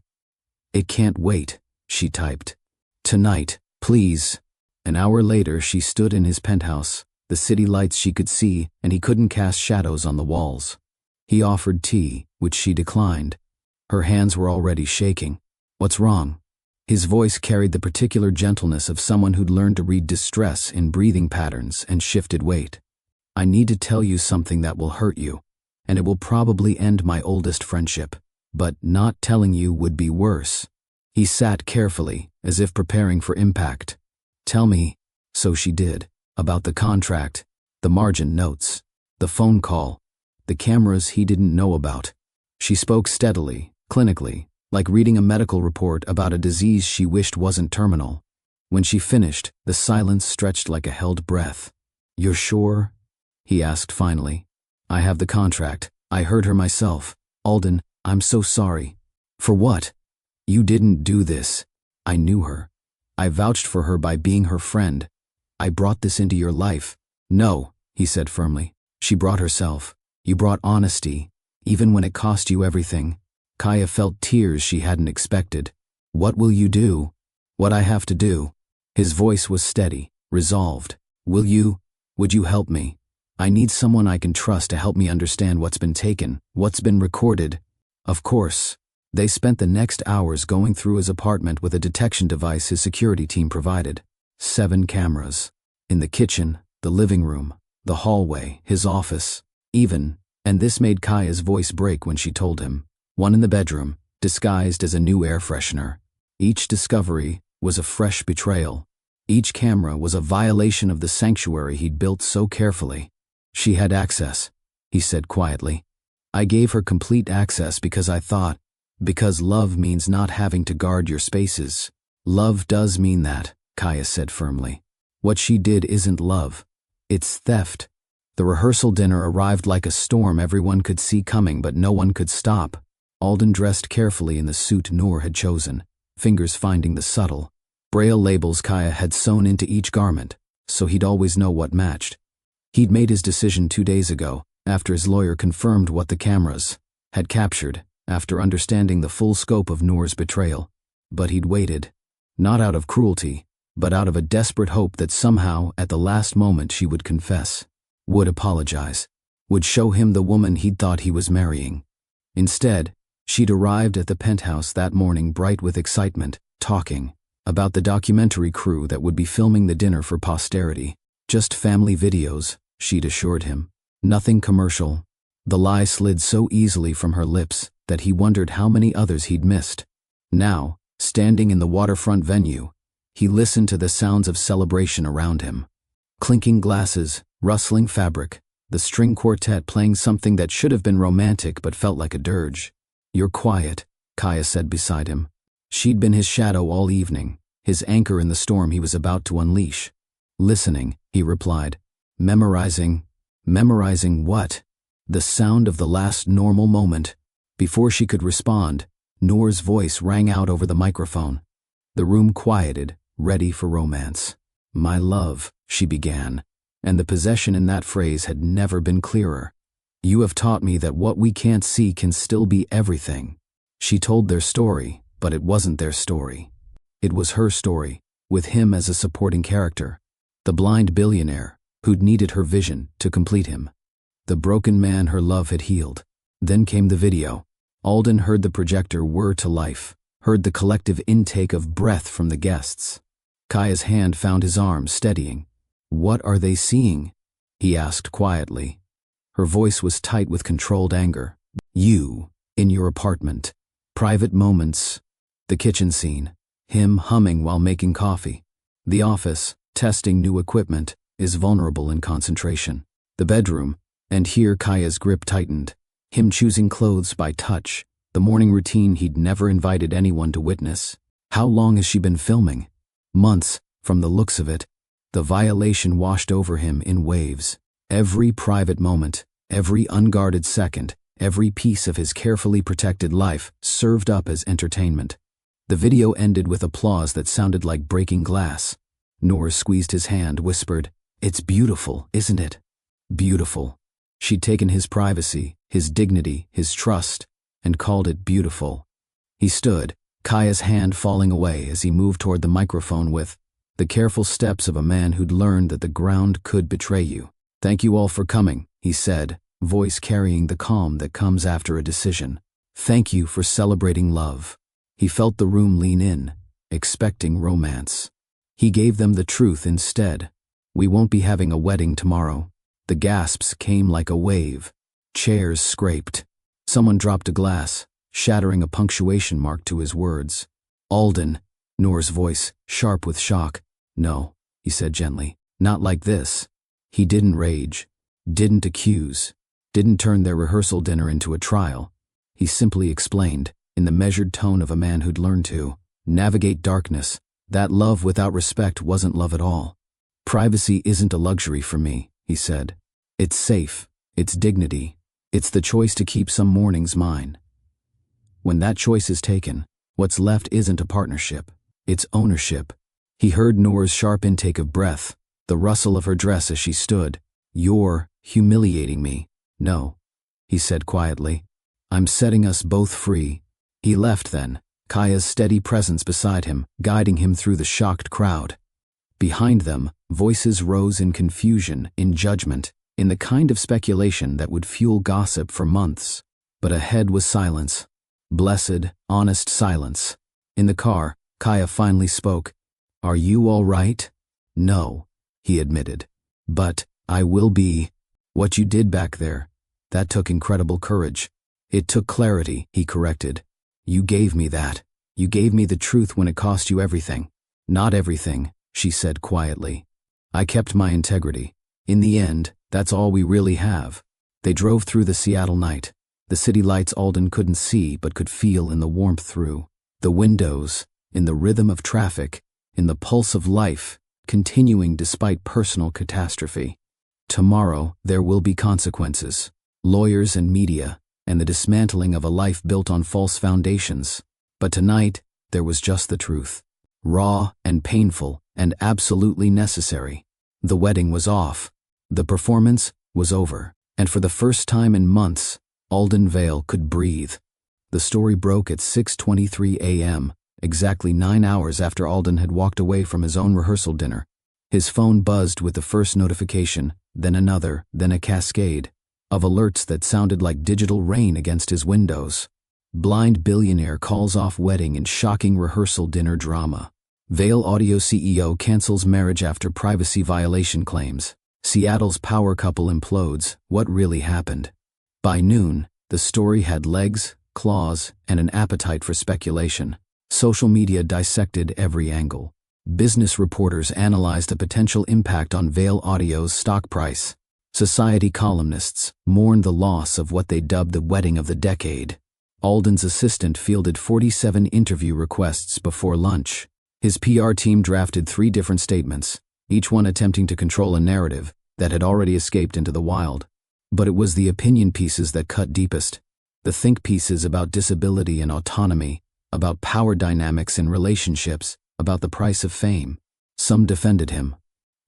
"It can't wait," she typed. "Tonight, please." An hour later, she stood in his penthouse, the city lights she could see, and he couldn't cast shadows on the walls. He offered tea, which she declined. Her hands were already shaking. "What's wrong?" His voice carried the particular gentleness of someone who'd learned to read distress in breathing patterns and shifted weight. "I need to tell you something that will hurt you. And it will probably end my oldest friendship. But not telling you would be worse." He sat carefully, as if preparing for impact. "Tell me." So she did. About the contract, the margin notes, the phone call, the cameras he didn't know about. She spoke steadily, clinically, like reading a medical report about a disease she wished wasn't terminal. When she finished, the silence stretched like a held breath. "You're sure?" he asked finally. "I have the contract. I heard her myself. Alden, I'm so sorry." "For what?" "You didn't do this." "I knew her. I vouched for her by being her friend. I brought this into your life." "No," he said firmly. "She brought herself. You brought honesty, even when it cost you everything." Kaya felt tears she hadn't expected. "What will you do?" "What I have to do." His voice was steady, resolved. Would you help me? I need someone I can trust to help me understand what's been taken, what's been recorded." Of course. They spent the next hours going through his apartment with a detection device his security team provided. 7 cameras. In the kitchen, the living room, the hallway, his office, even, and this made Kaya's voice break when she told him, one in the bedroom, disguised as a new air freshener. Each discovery was a fresh betrayal. Each camera was a violation of the sanctuary he'd built so carefully. She had access, he said quietly. I gave her complete access because because love means not having to guard your spaces. Love does mean that, Kaya said firmly. What she did isn't love. It's theft. The rehearsal dinner arrived like a storm everyone could see coming, but no one could stop. Alden dressed carefully in the suit Noor had chosen, fingers finding the subtle Braille labels Kaya had sewn into each garment, so he'd always know what matched. He'd made his decision 2 days ago, after his lawyer confirmed what the cameras had captured, after understanding the full scope of Noor's betrayal. But he'd waited, not out of cruelty, but out of a desperate hope that somehow, at the last moment, she would confess, would apologize, would show him the woman he'd thought he was marrying. Instead, she'd arrived at the penthouse that morning bright with excitement, talking about the documentary crew that would be filming the dinner for posterity. Just family videos, she'd assured him. Nothing commercial. The lie slid so easily from her lips that he wondered how many others he'd missed. Now, standing in the waterfront venue, he listened to the sounds of celebration around him. Clinking glasses, rustling fabric, the string quartet playing something that should have been romantic but felt like a dirge. You're quiet, Kaya said beside him. She'd been his shadow all evening, his anchor in the storm he was about to unleash. Listening, he replied. Memorizing. Memorizing what? The sound of the last normal moment. Before she could respond, Noor's voice rang out over the microphone. The room quieted, ready for romance. My love, she began, and the possession in that phrase had never been clearer. You have taught me that what we can't see can still be everything. She told their story, but it wasn't their story. It was her story, with him as a supporting character. The blind billionaire, who'd needed her vision to complete him. The broken man her love had healed. Then came the video. Alden heard the projector whir to life, heard the collective intake of breath from the guests. Kaya's hand found his arm, steadying. What are they seeing? He asked quietly. Her voice was tight with controlled anger. You, in your apartment. Private moments. The kitchen scene. Him humming while making coffee. The office, testing new equipment, is vulnerable in concentration. The bedroom, and here Kaya's grip tightened. Him choosing clothes by touch, the morning routine he'd never invited anyone to witness. How long has she been filming? Months, from the looks of it. The violation washed over him in waves. Every private moment, every unguarded second, every piece of his carefully protected life served up as entertainment. The video ended with applause that sounded like breaking glass. Noor squeezed his hand, whispered, It's beautiful, isn't it? Beautiful. She'd taken his privacy, his dignity, his trust, and called it beautiful. He stood, Kaya's hand falling away as he moved toward the microphone with the careful steps of a man who'd learned that the ground could betray you. Thank you all for coming, he said, voice carrying the calm that comes after a decision. Thank you for celebrating love. He felt the room lean in, expecting romance. He gave them the truth instead. We won't be having a wedding tomorrow. The gasps came like a wave. Chairs scraped. Someone dropped a glass, shattering a punctuation mark to his words. Alden, Noor's voice, sharp with shock. No, he said gently, not like this. He didn't rage, didn't accuse, didn't turn their rehearsal dinner into a trial. He simply explained, in the measured tone of a man who'd learned to navigate darkness, that love without respect wasn't love at all. Privacy isn't a luxury for me, he said. It's safe, it's dignity, it's the choice to keep some mornings mine. When that choice is taken, what's left isn't a partnership, it's ownership. He heard Noor's sharp intake of breath, the rustle of her dress as she stood. You're humiliating me. No, he said quietly. I'm setting us both free. He left then, Kaya's steady presence beside him, guiding him through the shocked crowd. Behind them, voices rose in confusion, in judgment, in the kind of speculation that would fuel gossip for months. But ahead was silence. Blessed, honest silence. In the car, Kaya finally spoke. Are you all right? No, he admitted. But I will be. What you did back there, that took incredible courage. It took clarity, he corrected. You gave me that. You gave me the truth when it cost you everything. "Not everything," she said quietly. "I kept my integrity. In the end, that's all we really have." They drove through the Seattle night. The city lights Alden couldn't see but could feel in the warmth through the windows, in the rhythm of traffic, in the pulse of life, continuing despite personal catastrophe. Tomorrow, there will be consequences. Lawyers and media, and the dismantling of a life built on false foundations. But tonight, there was just the truth. Raw and painful and absolutely necessary. The wedding was off. The performance was over. And for the first time in months, Alden Vail could breathe. The story broke at 6:23 a.m., exactly 9 hours after Alden had walked away from his own rehearsal dinner. His phone buzzed with the first notification, then another, then a cascade of alerts that sounded like digital rain against his windows. Blind billionaire calls off wedding in shocking rehearsal dinner drama. Vail Audio CEO cancels marriage after privacy violation claims. Seattle's power couple implodes. What really happened? By noon, the story had legs, claws, and an appetite for speculation. Social media dissected every angle. Business reporters analyzed the potential impact on Vail Audio's stock price. Society columnists mourned the loss of what they dubbed the wedding of the decade. Alden's assistant fielded 47 interview requests before lunch. His PR team drafted 3 different statements, each one attempting to control a narrative that had already escaped into the wild. But it was the opinion pieces that cut deepest. The think pieces about disability and autonomy, about power dynamics in relationships, about the price of fame. Some defended him.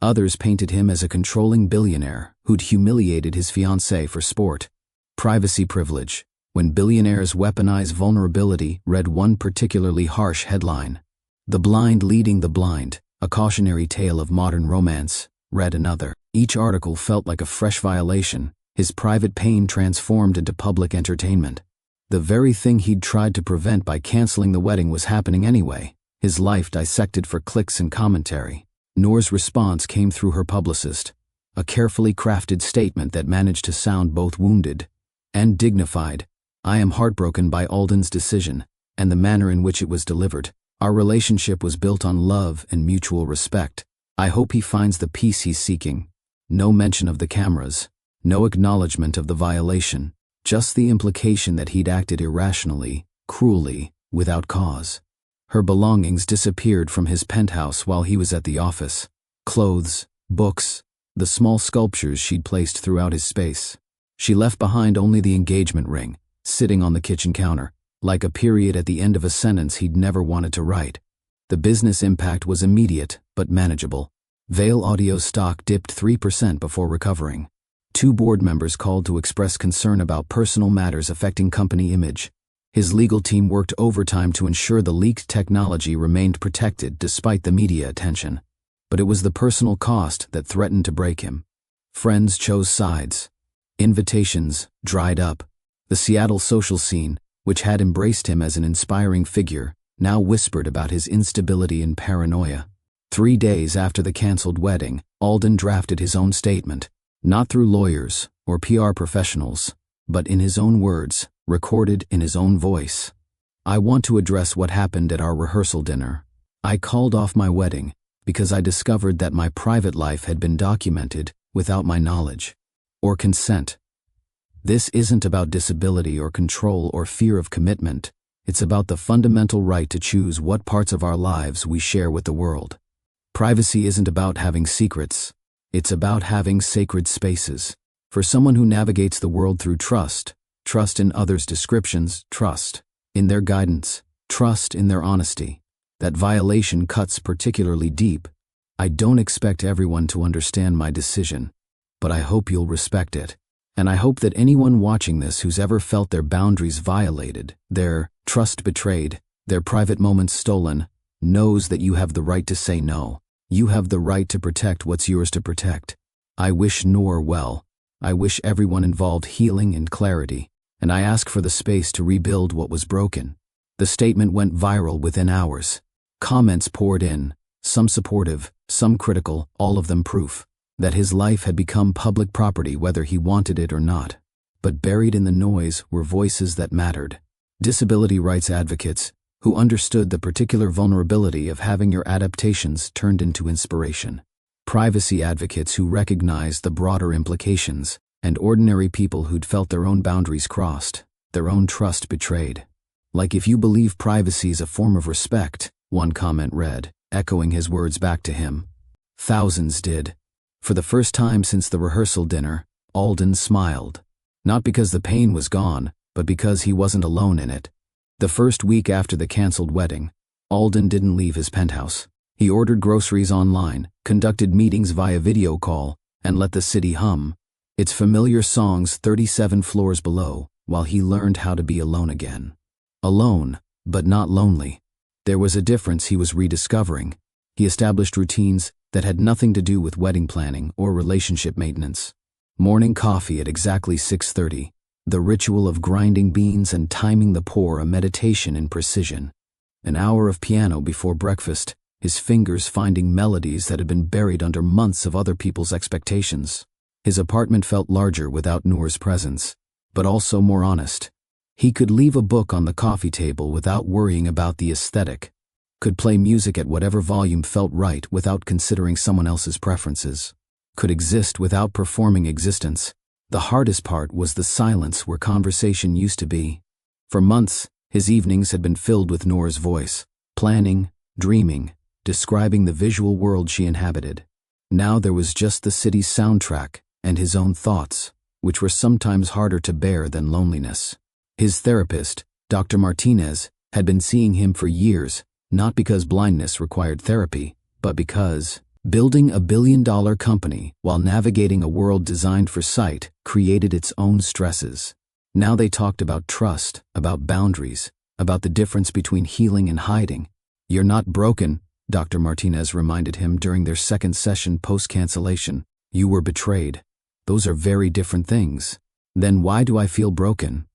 Others painted him as a controlling billionaire who'd humiliated his fiancée for sport. Privacy privilege. When billionaires weaponize vulnerability, read one particularly harsh headline. The blind leading the blind, a cautionary tale of modern romance, read another. Each article felt like a fresh violation, his private pain transformed into public entertainment. The very thing he'd tried to prevent by canceling the wedding was happening anyway, his life dissected for clicks and commentary. Noor's response came through her publicist, a carefully crafted statement that managed to sound both wounded and dignified. "I am heartbroken by Alden's decision and the manner in which it was delivered. Our relationship was built on love and mutual respect. I hope he finds the peace he's seeking." No mention of the cameras, no acknowledgement of the violation, just the implication that he'd acted irrationally, cruelly, without cause. Her belongings disappeared from his penthouse while he was at the office. Clothes, books, the small sculptures she'd placed throughout his space. She left behind only the engagement ring, sitting on the kitchen counter, like a period at the end of a sentence he'd never wanted to write. The business impact was immediate, but manageable. Vail Audio stock dipped 3% before recovering. 2 board members called to express concern about personal matters affecting company image. His legal team worked overtime to ensure the leaked technology remained protected despite the media attention. But it was the personal cost that threatened to break him. Friends chose sides. Invitations dried up. The Seattle social scene, which had embraced him as an inspiring figure, now whispered about his instability and paranoia. 3 days after the canceled wedding, Alden drafted his own statement, not through lawyers or PR professionals, but in his own words, recorded in his own voice. "I want to address what happened at our rehearsal dinner. I called off my wedding because I discovered that my private life had been documented without my knowledge or consent. This isn't about disability or control or fear of commitment. It's about the fundamental right to choose what parts of our lives we share with the world. Privacy isn't about having secrets. It's about having sacred spaces. For someone who navigates the world through trust in others' descriptions, trust in their guidance, trust in their honesty. That violation cuts particularly deep. I don't expect everyone to understand my decision, but I hope you'll respect it. And I hope that anyone watching this who's ever felt their boundaries violated, their trust betrayed, their private moments stolen, knows that you have the right to say no. You have the right to protect what's yours to protect. I wish Noor well. I wish everyone involved healing and clarity, and I ask for the space to rebuild what was broken." The statement went viral within hours. Comments poured in, some supportive, some critical, all of them proof that his life had become public property whether he wanted it or not. But buried in the noise were voices that mattered. Disability rights advocates who understood the particular vulnerability of having your adaptations turned into inspiration. Privacy advocates who recognized the broader implications, and ordinary people who'd felt their own boundaries crossed, their own trust betrayed. Like if you believe privacy's a form of respect, one comment read, echoing his words back to him. Thousands did. For the first time since the rehearsal dinner, Alden smiled. Not because the pain was gone, but because he wasn't alone in it. The first week after the canceled wedding, Alden didn't leave his penthouse. He ordered groceries online, conducted meetings via video call, and let the city hum its familiar songs 37 floors below, while he learned how to be alone again. Alone, but not lonely. There was a difference he was rediscovering. He established routines that had nothing to do with wedding planning or relationship maintenance. Morning coffee at exactly 6:30, the ritual of grinding beans and timing the pour, a meditation in precision. An hour of piano before breakfast, his fingers finding melodies that had been buried under months of other people's expectations. His apartment felt larger without Noor's presence, but also more honest. He could leave a book on the coffee table without worrying about the aesthetic, could play music at whatever volume felt right without considering someone else's preferences, could exist without performing existence. The hardest part was the silence where conversation used to be. For months, his evenings had been filled with Noor's voice, planning, dreaming, describing the visual world she inhabited. Now there was just the city's soundtrack and his own thoughts, which were sometimes harder to bear than loneliness. His therapist, Dr. Martinez, had been seeing him for years, not because blindness required therapy, but because building a billion-dollar company while navigating a world designed for sight created its own stresses. Now they talked about trust, about boundaries, about the difference between healing and hiding. "You're not broken," Dr. Martinez reminded him during their second session post-cancellation. "You were betrayed. Those are very different things." "Then why do I feel broken?"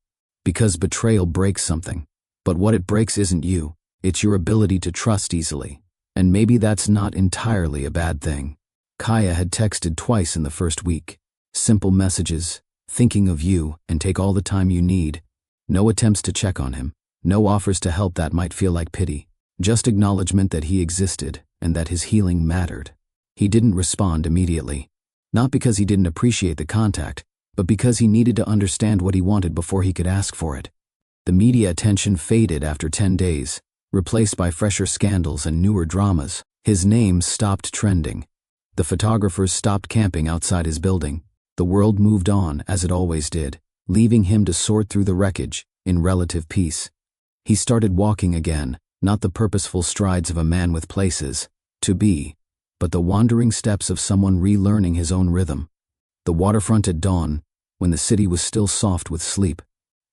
"Because betrayal breaks something. But what it breaks isn't you, it's your ability to trust easily. And maybe that's not entirely a bad thing." Kaya had texted twice in the first week. Simple messages, "thinking of you and take all the time you need." No attempts to check on him, no offers to help that might feel like pity. Just acknowledgement that he existed and that his healing mattered. He didn't respond immediately. Not because he didn't appreciate the contact, but because he needed to understand what he wanted before he could ask for it. The media attention faded after 10 days, replaced by fresher scandals and newer dramas. His name stopped trending. The photographers stopped camping outside his building. The world moved on, as it always did, leaving him to sort through the wreckage in relative peace. He started walking again, not the purposeful strides of a man with places to be, but the wandering steps of someone relearning his own rhythm. The waterfront at dawn, when the city was still soft with sleep.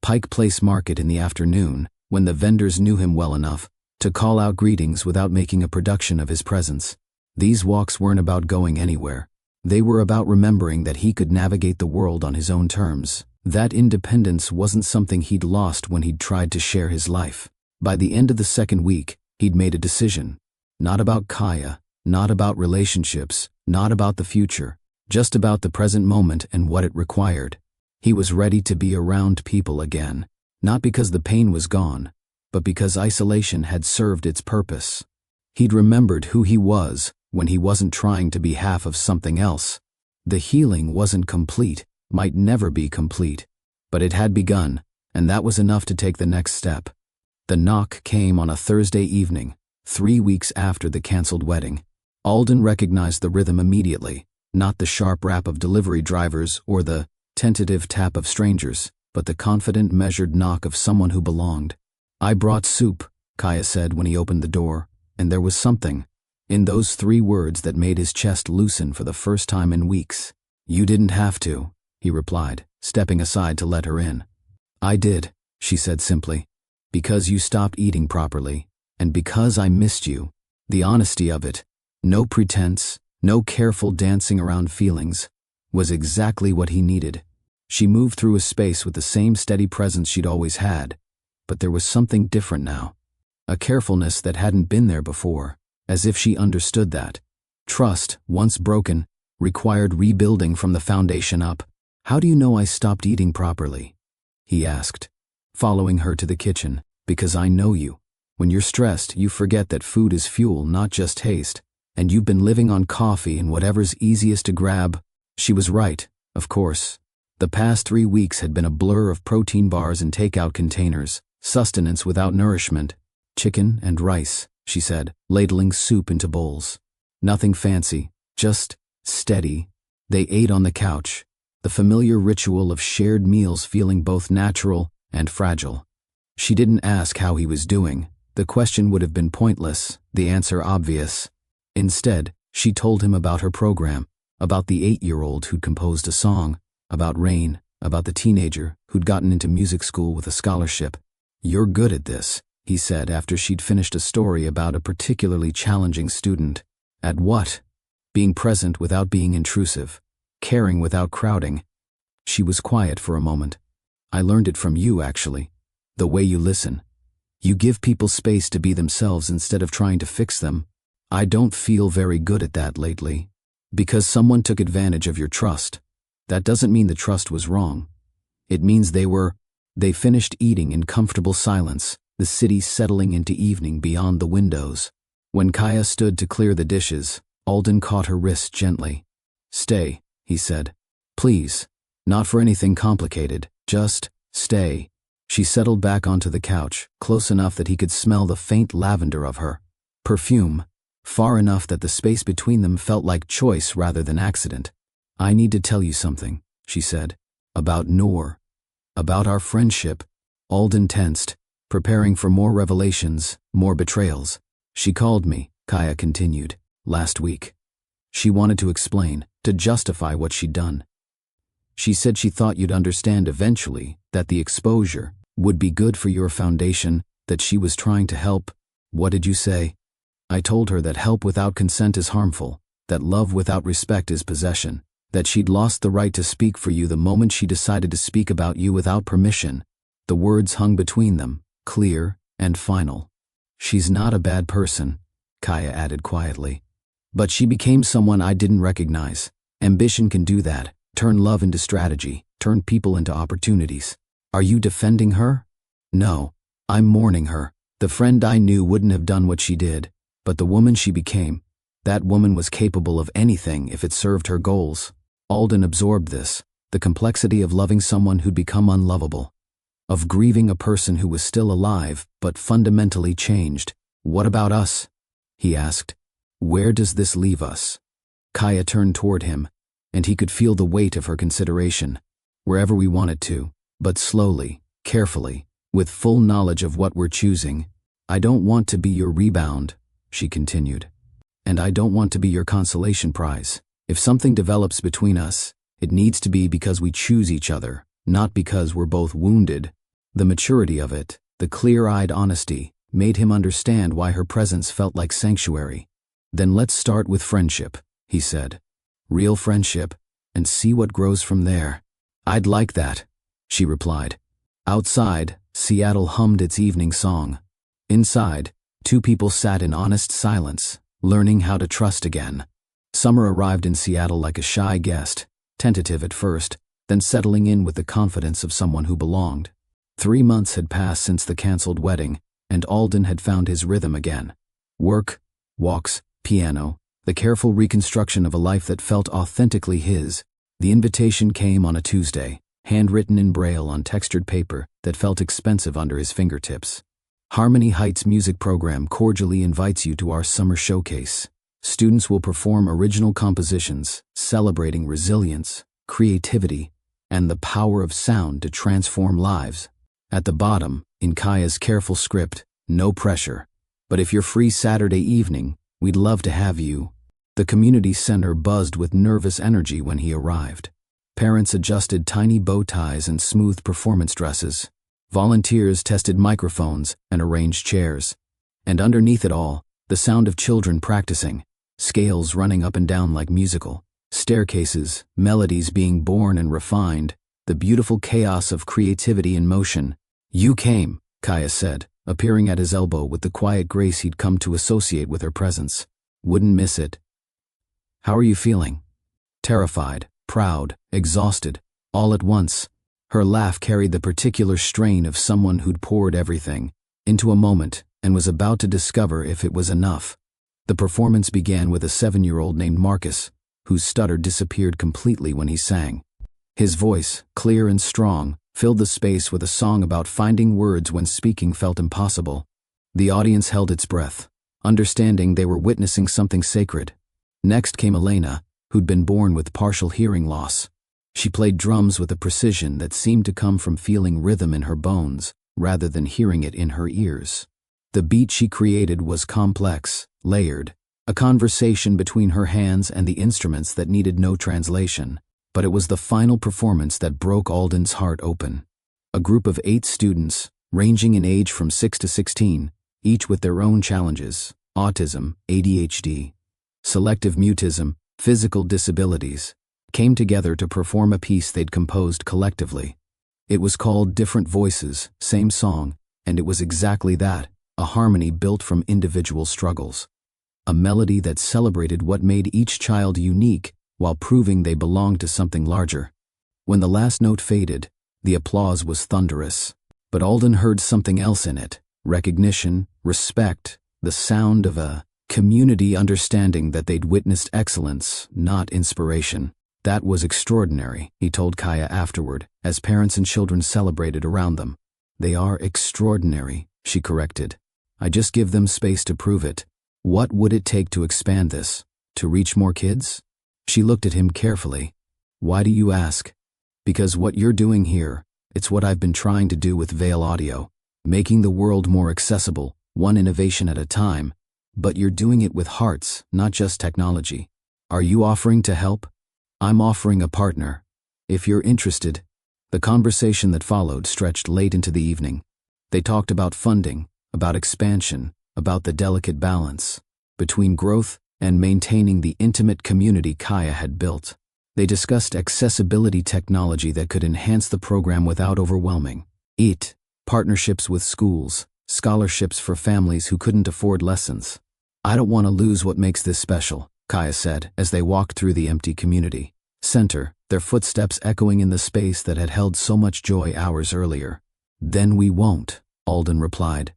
Pike Place Market in the afternoon, when the vendors knew him well enough to call out greetings without making a production of his presence. These walks weren't about going anywhere. They were about remembering that he could navigate the world on his own terms. That independence wasn't something he'd lost when he'd tried to share his life. By the end of the second week, he'd made a decision. Not about Kaya, not about relationships, not about the future, just about the present moment and what it required. He was ready to be around people again, not because the pain was gone, but because isolation had served its purpose. He'd remembered who he was when he wasn't trying to be half of something else. The healing wasn't complete, might never be complete, but it had begun, and that was enough to take the next step. The knock came on a Thursday evening, 3 weeks after the canceled wedding. Alden recognized the rhythm immediately, not the sharp rap of delivery drivers or the tentative tap of strangers, but the confident, measured knock of someone who belonged. "I brought soup," Kaya said when he opened the door, and there was something in those 3 words that made his chest loosen for the first time in weeks. "You didn't have to," he replied, stepping aside to let her in. "I did," she said simply, "because you stopped eating properly, and because I missed you." The honesty of it, no pretense, no careful dancing around feelings, was exactly what he needed. She moved through a space with the same steady presence she'd always had, but there was something different now. A carefulness that hadn't been there before, as if she understood that. Trust, once broken, required rebuilding from the foundation up. "How do you know I stopped eating properly?" he asked, following her to the kitchen. "Because I know you." When you're stressed, you forget that food is fuel, not just taste, and you've been living on coffee and whatever's easiest to grab. She was right, of course. The past 3 weeks had been a blur of protein bars and takeout containers, sustenance without nourishment. Chicken and rice, she said, ladling soup into bowls. Nothing fancy, just steady. They ate on the couch, the familiar ritual of shared meals feeling both natural and fragile. She didn't ask how he was doing. The question would have been pointless, the answer obvious. Instead, she told him about her program, about the 8-year-old who'd composed a song, about Rain, about the teenager who'd gotten into music school with a scholarship. "You're good at this," he said after she'd finished a story about a particularly challenging student. At what? Being present without being intrusive, caring without crowding. She was quiet for a moment. "I learned it from you, actually. The way you listen. You give people space to be themselves instead of trying to fix them. I don't feel very good at that lately. Because someone took advantage of your trust. That doesn't mean the trust was wrong. It means they finished eating in comfortable silence, the city settling into evening beyond the windows. When Kaya stood to clear the dishes, Alden caught her wrist gently. "Stay," he said. "Please. Not for anything complicated, just stay." She settled back onto the couch, close enough that he could smell the faint lavender of her perfume, far enough that the space between them felt like choice rather than accident. "I need to tell you something," she said. "About Noor. About our friendship." Alden tensed, preparing for more revelations, more betrayals. "She called me," Kaya continued, "last week. She wanted to explain, to justify what she'd done. She said she thought you'd understand eventually, that the exposure would be good for your foundation, that she was trying to help." "What did you say?" "I told her that help without consent is harmful, that love without respect is possession, that she'd lost the right to speak for you the moment she decided to speak about you without permission." The words hung between them, clear and final. "She's not a bad person," Kaya added quietly. "But she became someone I didn't recognize. Ambition can do that, turn love into strategy, turn people into opportunities." "Are you defending her?" "No, I'm mourning her. The friend I knew wouldn't have done what she did, but the woman she became, that woman was capable of anything if it served her goals." Alden absorbed this, the complexity of loving someone who'd become unlovable, of grieving a person who was still alive but fundamentally changed. "What about us?" he asked. "Where does this leave us?" Kaya turned toward him, and he could feel the weight of her consideration. "Wherever we want it to, but slowly, carefully, with full knowledge of what we're choosing. I don't want to be your rebound," she continued. "And I don't want to be your consolation prize. If something develops between us, it needs to be because we choose each other, not because we're both wounded." The maturity of it, the clear-eyed honesty, made him understand why her presence felt like sanctuary. "Then let's start with friendship," he said. "Real friendship, and see what grows from there." "I'd like that," she replied. Outside, Seattle hummed its evening song. Inside, two people sat in honest silence, learning how to trust again. Summer arrived in Seattle like a shy guest, tentative at first, then settling in with the confidence of someone who belonged. 3 months had passed since the canceled wedding, and Alden had found his rhythm again. Work, walks, piano, the careful reconstruction of a life that felt authentically his. The invitation came on a Tuesday, handwritten in Braille on textured paper that felt expensive under his fingertips. "Harmony Heights Music Program cordially invites you to our summer showcase. Students will perform original compositions, celebrating resilience, creativity, and the power of sound to transform lives." At the bottom, in Kaya's careful script, "No pressure. But if you're free Saturday evening, we'd love to have you." The community center buzzed with nervous energy when he arrived. Parents adjusted tiny bow ties and smoothed performance dresses. Volunteers tested microphones and arranged chairs. And underneath it all, the sound of children practicing, scales running up and down like musical, staircases, melodies being born and refined, the beautiful chaos of creativity in motion. "You came," Kaya said, appearing at his elbow with the quiet grace he'd come to associate with her presence. "Wouldn't miss it." "How are you feeling?" Terrified, proud, exhausted, all at once. Her laugh carried the particular strain of someone who'd poured everything into a moment, and was about to discover if it was enough. The performance began with a 7-year-old named Marcus, whose stutter disappeared completely when he sang. His voice, clear and strong, filled the space with a song about finding words when speaking felt impossible. The audience held its breath, understanding they were witnessing something sacred. Next came Elena, who'd been born with partial hearing loss. She played drums with a precision that seemed to come from feeling rhythm in her bones, rather than hearing it in her ears. The beat she created was complex, layered, a conversation between her hands and the instruments that needed no translation. But it was the final performance that broke Alden's heart open. A group of 8 students, ranging in age from 6 to 16, each with their own challenges: autism, ADHD, selective mutism, physical disabilities, came together to perform a piece they'd composed collectively. It was called Different Voices, Same Song, and it was exactly that, a harmony built from individual struggles. A melody that celebrated what made each child unique while proving they belonged to something larger. When the last note faded, the applause was thunderous. But Alden heard something else in it: recognition, respect, the sound of a community understanding that they'd witnessed excellence, not inspiration. That was extraordinary, he told Kaya afterward, as parents and children celebrated around them. They are extraordinary, she corrected. I just give them space to prove it. What would it take to expand this? To reach more kids? She looked at him carefully. Why do you ask? Because what you're doing here, it's what I've been trying to do with Veil Audio, making the world more accessible, one innovation at a time. But you're doing it with hearts, not just technology. Are you offering to help? I'm offering a partner. If you're interested. The conversation that followed stretched late into the evening. They talked about funding, about expansion, about the delicate balance between growth and maintaining the intimate community Kaya had built. They discussed accessibility technology that could enhance the program without overwhelming it, partnerships with schools, scholarships for families who couldn't afford lessons. I don't want to lose what makes this special, Kaya said as they walked through the empty community center, their footsteps echoing in the space that had held so much joy hours earlier. Then we won't, Alden replied.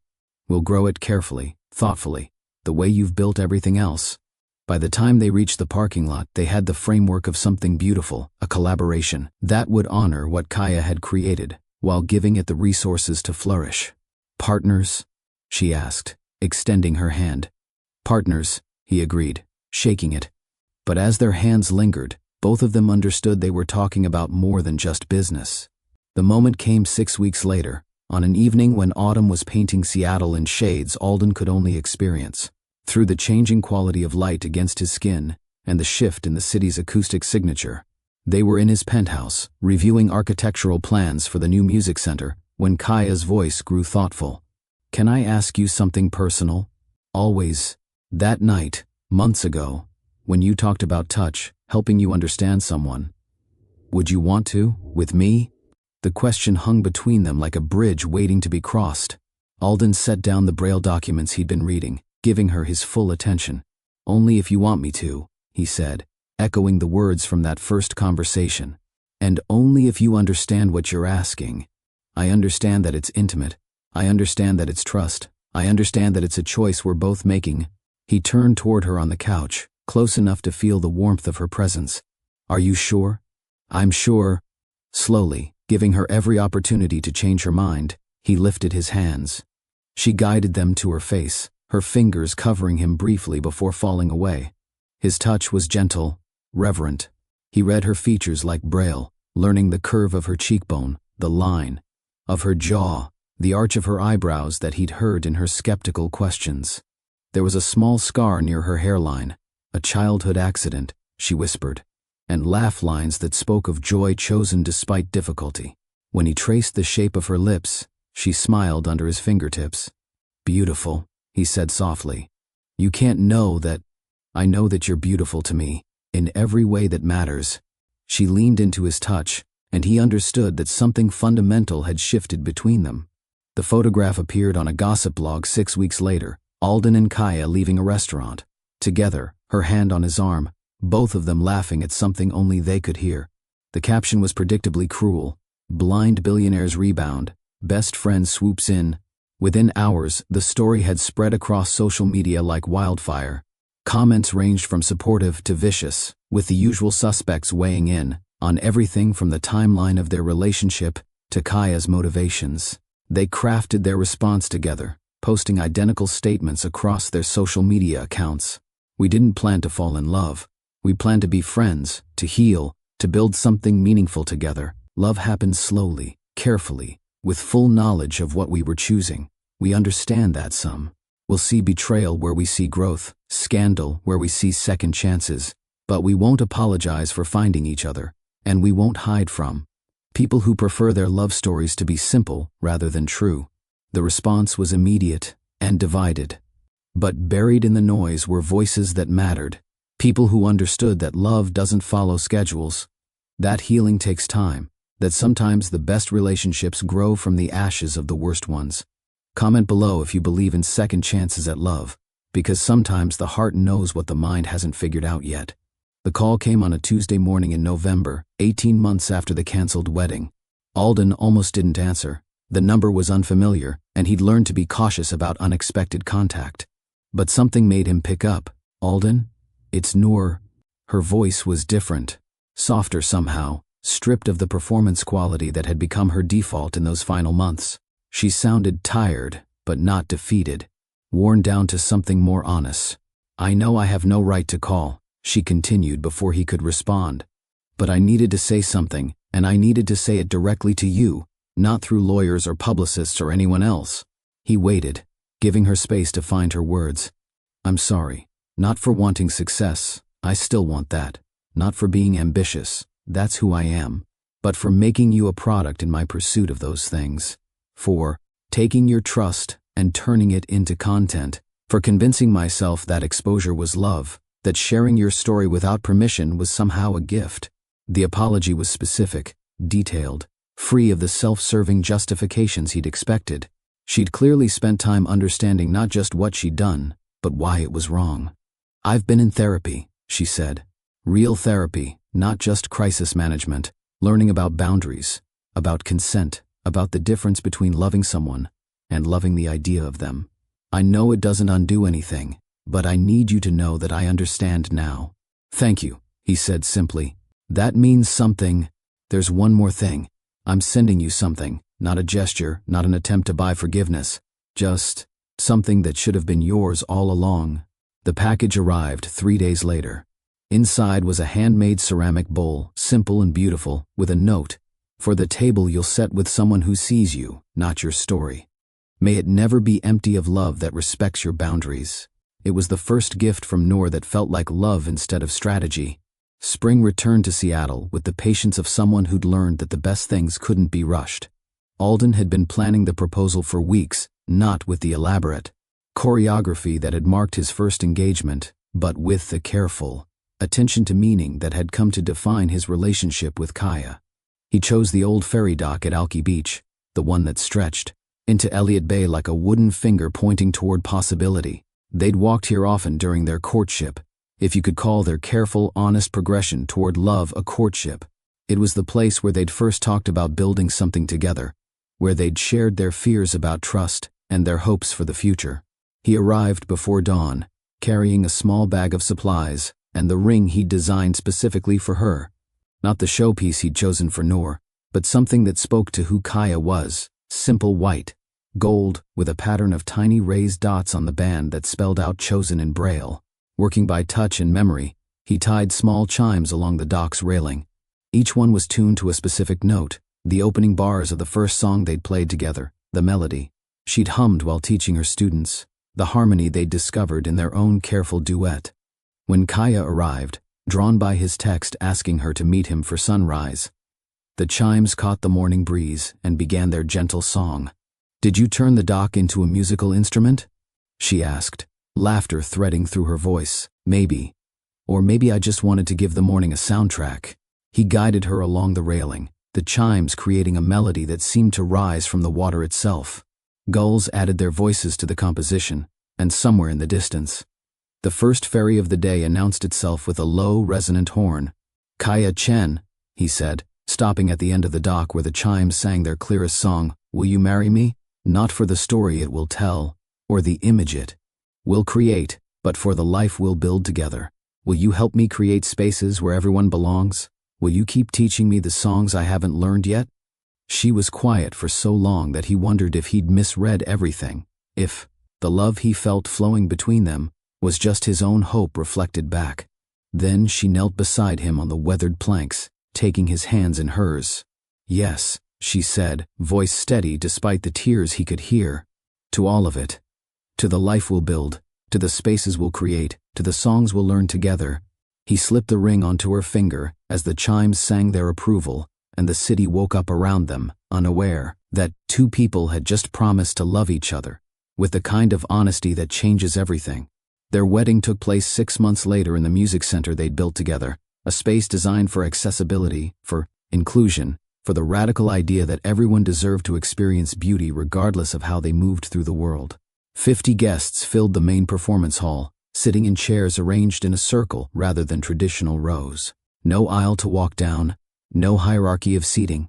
We'll grow it carefully, thoughtfully, the way you've built everything else. By the time they reached the parking lot, they had the framework of something beautiful, a collaboration that would honor what Kaya had created, while giving it the resources to flourish. Partners? She asked, extending her hand. Partners, he agreed, shaking it. But as their hands lingered, both of them understood they were talking about more than just business. The moment came 6 weeks later, on an evening when autumn was painting Seattle in shades Alden could only experience. Through the changing quality of light against his skin and the shift in the city's acoustic signature, they were in his penthouse, reviewing architectural plans for the new music center, when Kaya's voice grew thoughtful. Can I ask you something personal? Always. That night, months ago, when you talked about touch, helping you understand someone. Would you want to, with me? The question hung between them like a bridge waiting to be crossed. Alden set down the Braille documents he'd been reading, giving her his full attention. Only if you want me to, he said, echoing the words from that first conversation. And only if you understand what you're asking. I understand that it's intimate. I understand that it's trust. I understand that it's a choice we're both making. He turned toward her on the couch, close enough to feel the warmth of her presence. Are you sure? I'm sure. Slowly, giving her every opportunity to change her mind, he lifted his hands. She guided them to her face, her fingers covering him briefly before falling away. His touch was gentle, reverent. He read her features like Braille, learning the curve of her cheekbone, the line of her jaw, the arch of her eyebrows that he'd heard in her skeptical questions. There was a small scar near her hairline, a childhood accident, she whispered, and laugh lines that spoke of joy chosen despite difficulty. When he traced the shape of her lips, she smiled under his fingertips. Beautiful, he said softly. You can't know that. I know that you're beautiful to me, in every way that matters. She leaned into his touch, and he understood that something fundamental had shifted between them. The photograph appeared on a gossip blog 6 weeks later, Alden and Kaya leaving a restaurant. Together, her hand on his arm, both of them laughing at something only they could hear. The caption was predictably cruel. Blind billionaires rebound. Best friend swoops in. Within hours, the story had spread across social media like wildfire. Comments ranged from supportive to vicious, with the usual suspects weighing in on everything from the timeline of their relationship to Kaya's motivations. They crafted their response together, posting identical statements across their social media accounts. We didn't plan to fall in love. We planned to be friends, to heal, to build something meaningful together. Love happened slowly, carefully, with full knowledge of what we were choosing. We understand that some will see betrayal where we see growth, scandal where we see second chances, but we won't apologize for finding each other, and we won't hide from people who prefer their love stories to be simple rather than true. The response was immediate and divided. But buried in the noise were voices that mattered, people who understood that love doesn't follow schedules, that healing takes time, that sometimes the best relationships grow from the ashes of the worst ones. Comment below if you believe in second chances at love, because sometimes the heart knows what the mind hasn't figured out yet. The call came on a Tuesday morning in November, 18 months after the canceled wedding. Alden almost didn't answer. The number was unfamiliar, and he'd learned to be cautious about unexpected contact. But something made him pick up. "Alden? It's Noor." Her voice was different, softer somehow, stripped of the performance quality that had become her default in those final months. She sounded tired, but not defeated, worn down to something more honest. "I know I have no right to call," she continued before he could respond. "But I needed to say something, and I needed to say it directly to you, not through lawyers or publicists or anyone else." He waited, giving her space to find her words. "I'm sorry. Not for wanting success. I still want that. Not for being ambitious. That's who I am. But for making you a product in my pursuit of those things. For taking your trust and turning it into content. For convincing myself that exposure was love, that sharing your story without permission was somehow a gift." The apology was specific, detailed, free of the self-serving justifications he'd expected. She'd clearly spent time understanding not just what she'd done, but why it was wrong. "I've been in therapy," she said. "Real therapy, not just crisis management, learning about boundaries, about consent, about the difference between loving someone and loving the idea of them. I know it doesn't undo anything, but I need you to know that I understand now." "Thank you," he said simply. "That means something. There's one more thing. I'm sending you something, not a gesture, not an attempt to buy forgiveness, just something that should have been yours all along." The package arrived 3 days later. Inside was a handmade ceramic bowl, simple and beautiful, with a note: "For the table you'll set with someone who sees you, not your story. May it never be empty of love that respects your boundaries." It was the first gift from Noor that felt like love instead of strategy. Spring returned to Seattle with the patience of someone who'd learned that the best things couldn't be rushed. Alden had been planning the proposal for weeks, not with the elaborate choreography that had marked his first engagement, but with the careful attention to meaning that had come to define his relationship with Kaya. He chose the old ferry dock at Alki Beach, the one that stretched into Elliott Bay like a wooden finger pointing toward possibility. They'd walked here often during their courtship, if you could call their careful, honest progression toward love a courtship. It was the place where they'd first talked about building something together, where they'd shared their fears about trust and their hopes for the future. He arrived before dawn, carrying a small bag of supplies and the ring he'd designed specifically for her. Not the showpiece he'd chosen for Noor, but something that spoke to who Kaya was: simple white, gold, with a pattern of tiny raised dots on the band that spelled out chosen in Braille. Working by touch and memory, he tied small chimes along the dock's railing. Each one was tuned to a specific note, the opening bars of the first song they'd played together, the melody she'd hummed while teaching her students, the harmony they'd discovered in their own careful duet. When Kaya arrived, drawn by his text asking her to meet him for sunrise, the chimes caught the morning breeze and began their gentle song. "Did you turn the dock into a musical instrument?" she asked, laughter threading through her voice. "Maybe. Or maybe I just wanted to give the morning a soundtrack." He guided her along the railing, the chimes creating a melody that seemed to rise from the water itself. Gulls added their voices to the composition, and somewhere in the distance, the first ferry of the day announced itself with a low, resonant horn. "Kaya Chen," he said, stopping at the end of the dock where the chimes sang their clearest song, "Will you marry me?" not for the story it will tell, or the image it will create, but for the life we'll build together. Will you help me create spaces where everyone belongs? Will you keep teaching me the songs I haven't learned yet? She was quiet for so long that he wondered if he'd misread everything, if the love he felt flowing between them was just his own hope reflected back. Then she knelt beside him on the weathered planks, taking his hands in hers. "Yes," she said, voice steady despite the tears he could hear. "To all of it. To the life we'll build, to the spaces we'll create, to the songs we'll learn together." He slipped the ring onto her finger as the chimes sang their approval, and the city woke up around them, unaware that two people had just promised to love each other, with the kind of honesty that changes everything. Their wedding took place 6 months later in the music center they'd built together, a space designed for accessibility, for inclusion, for the radical idea that everyone deserved to experience beauty regardless of how they moved through the world. 50 guests filled the main performance hall, sitting in chairs arranged in a circle rather than traditional rows. No aisle to walk down, no hierarchy of seating.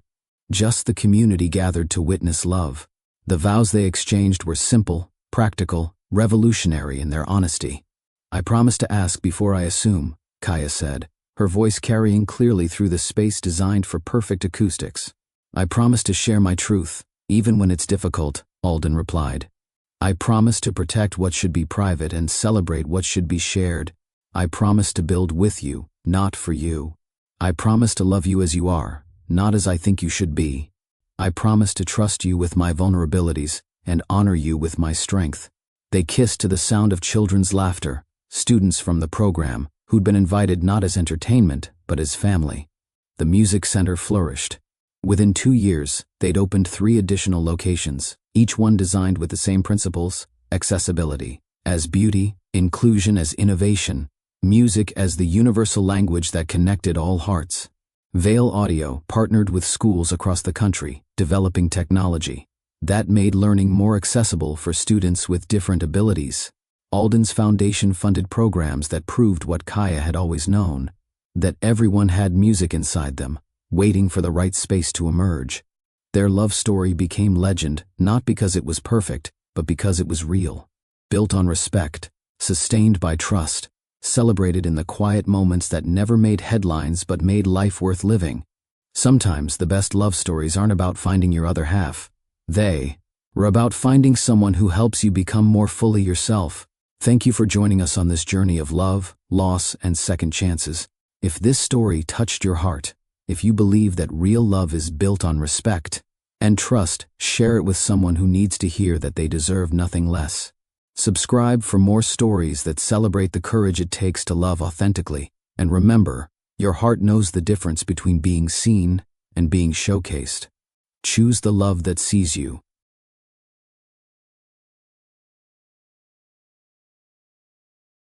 Just the community gathered to witness love. The vows they exchanged were simple, practical, revolutionary in their honesty. "I promise to ask before I assume," Kaya said, her voice carrying clearly through the space designed for perfect acoustics. "I promise to share my truth, even when it's difficult," Alden replied. "I promise to protect what should be private and celebrate what should be shared. I promise to build with you, not for you. I promise to love you as you are, not as I think you should be. I promise to trust you with my vulnerabilities and honor you with my strength." They kissed to the sound of children's laughter, students from the program, who'd been invited not as entertainment, but as family. The music center flourished. Within 2 years, they'd opened 3 additional locations, each one designed with the same principles: accessibility as beauty, inclusion as innovation, music as the universal language that connected all hearts. Vale Audio partnered with schools across the country, developing technology that made learning more accessible for students with different abilities. Alden's foundation funded programs that proved what Kaya had always known, that everyone had music inside them, waiting for the right space to emerge. Their love story became legend, not because it was perfect, but because it was real. Built on respect, sustained by trust, celebrated in the quiet moments that never made headlines but made life worth living. Sometimes the best love stories aren't about finding your other half. They are about finding someone who helps you become more fully yourself. Thank you for joining us on this journey of love, loss, and second chances. If this story touched your heart, if you believe that real love is built on respect and trust, share it with someone who needs to hear that they deserve nothing less. Subscribe for more stories that celebrate the courage it takes to love authentically. And remember, your heart knows the difference between being seen and being showcased. Choose the love that sees you,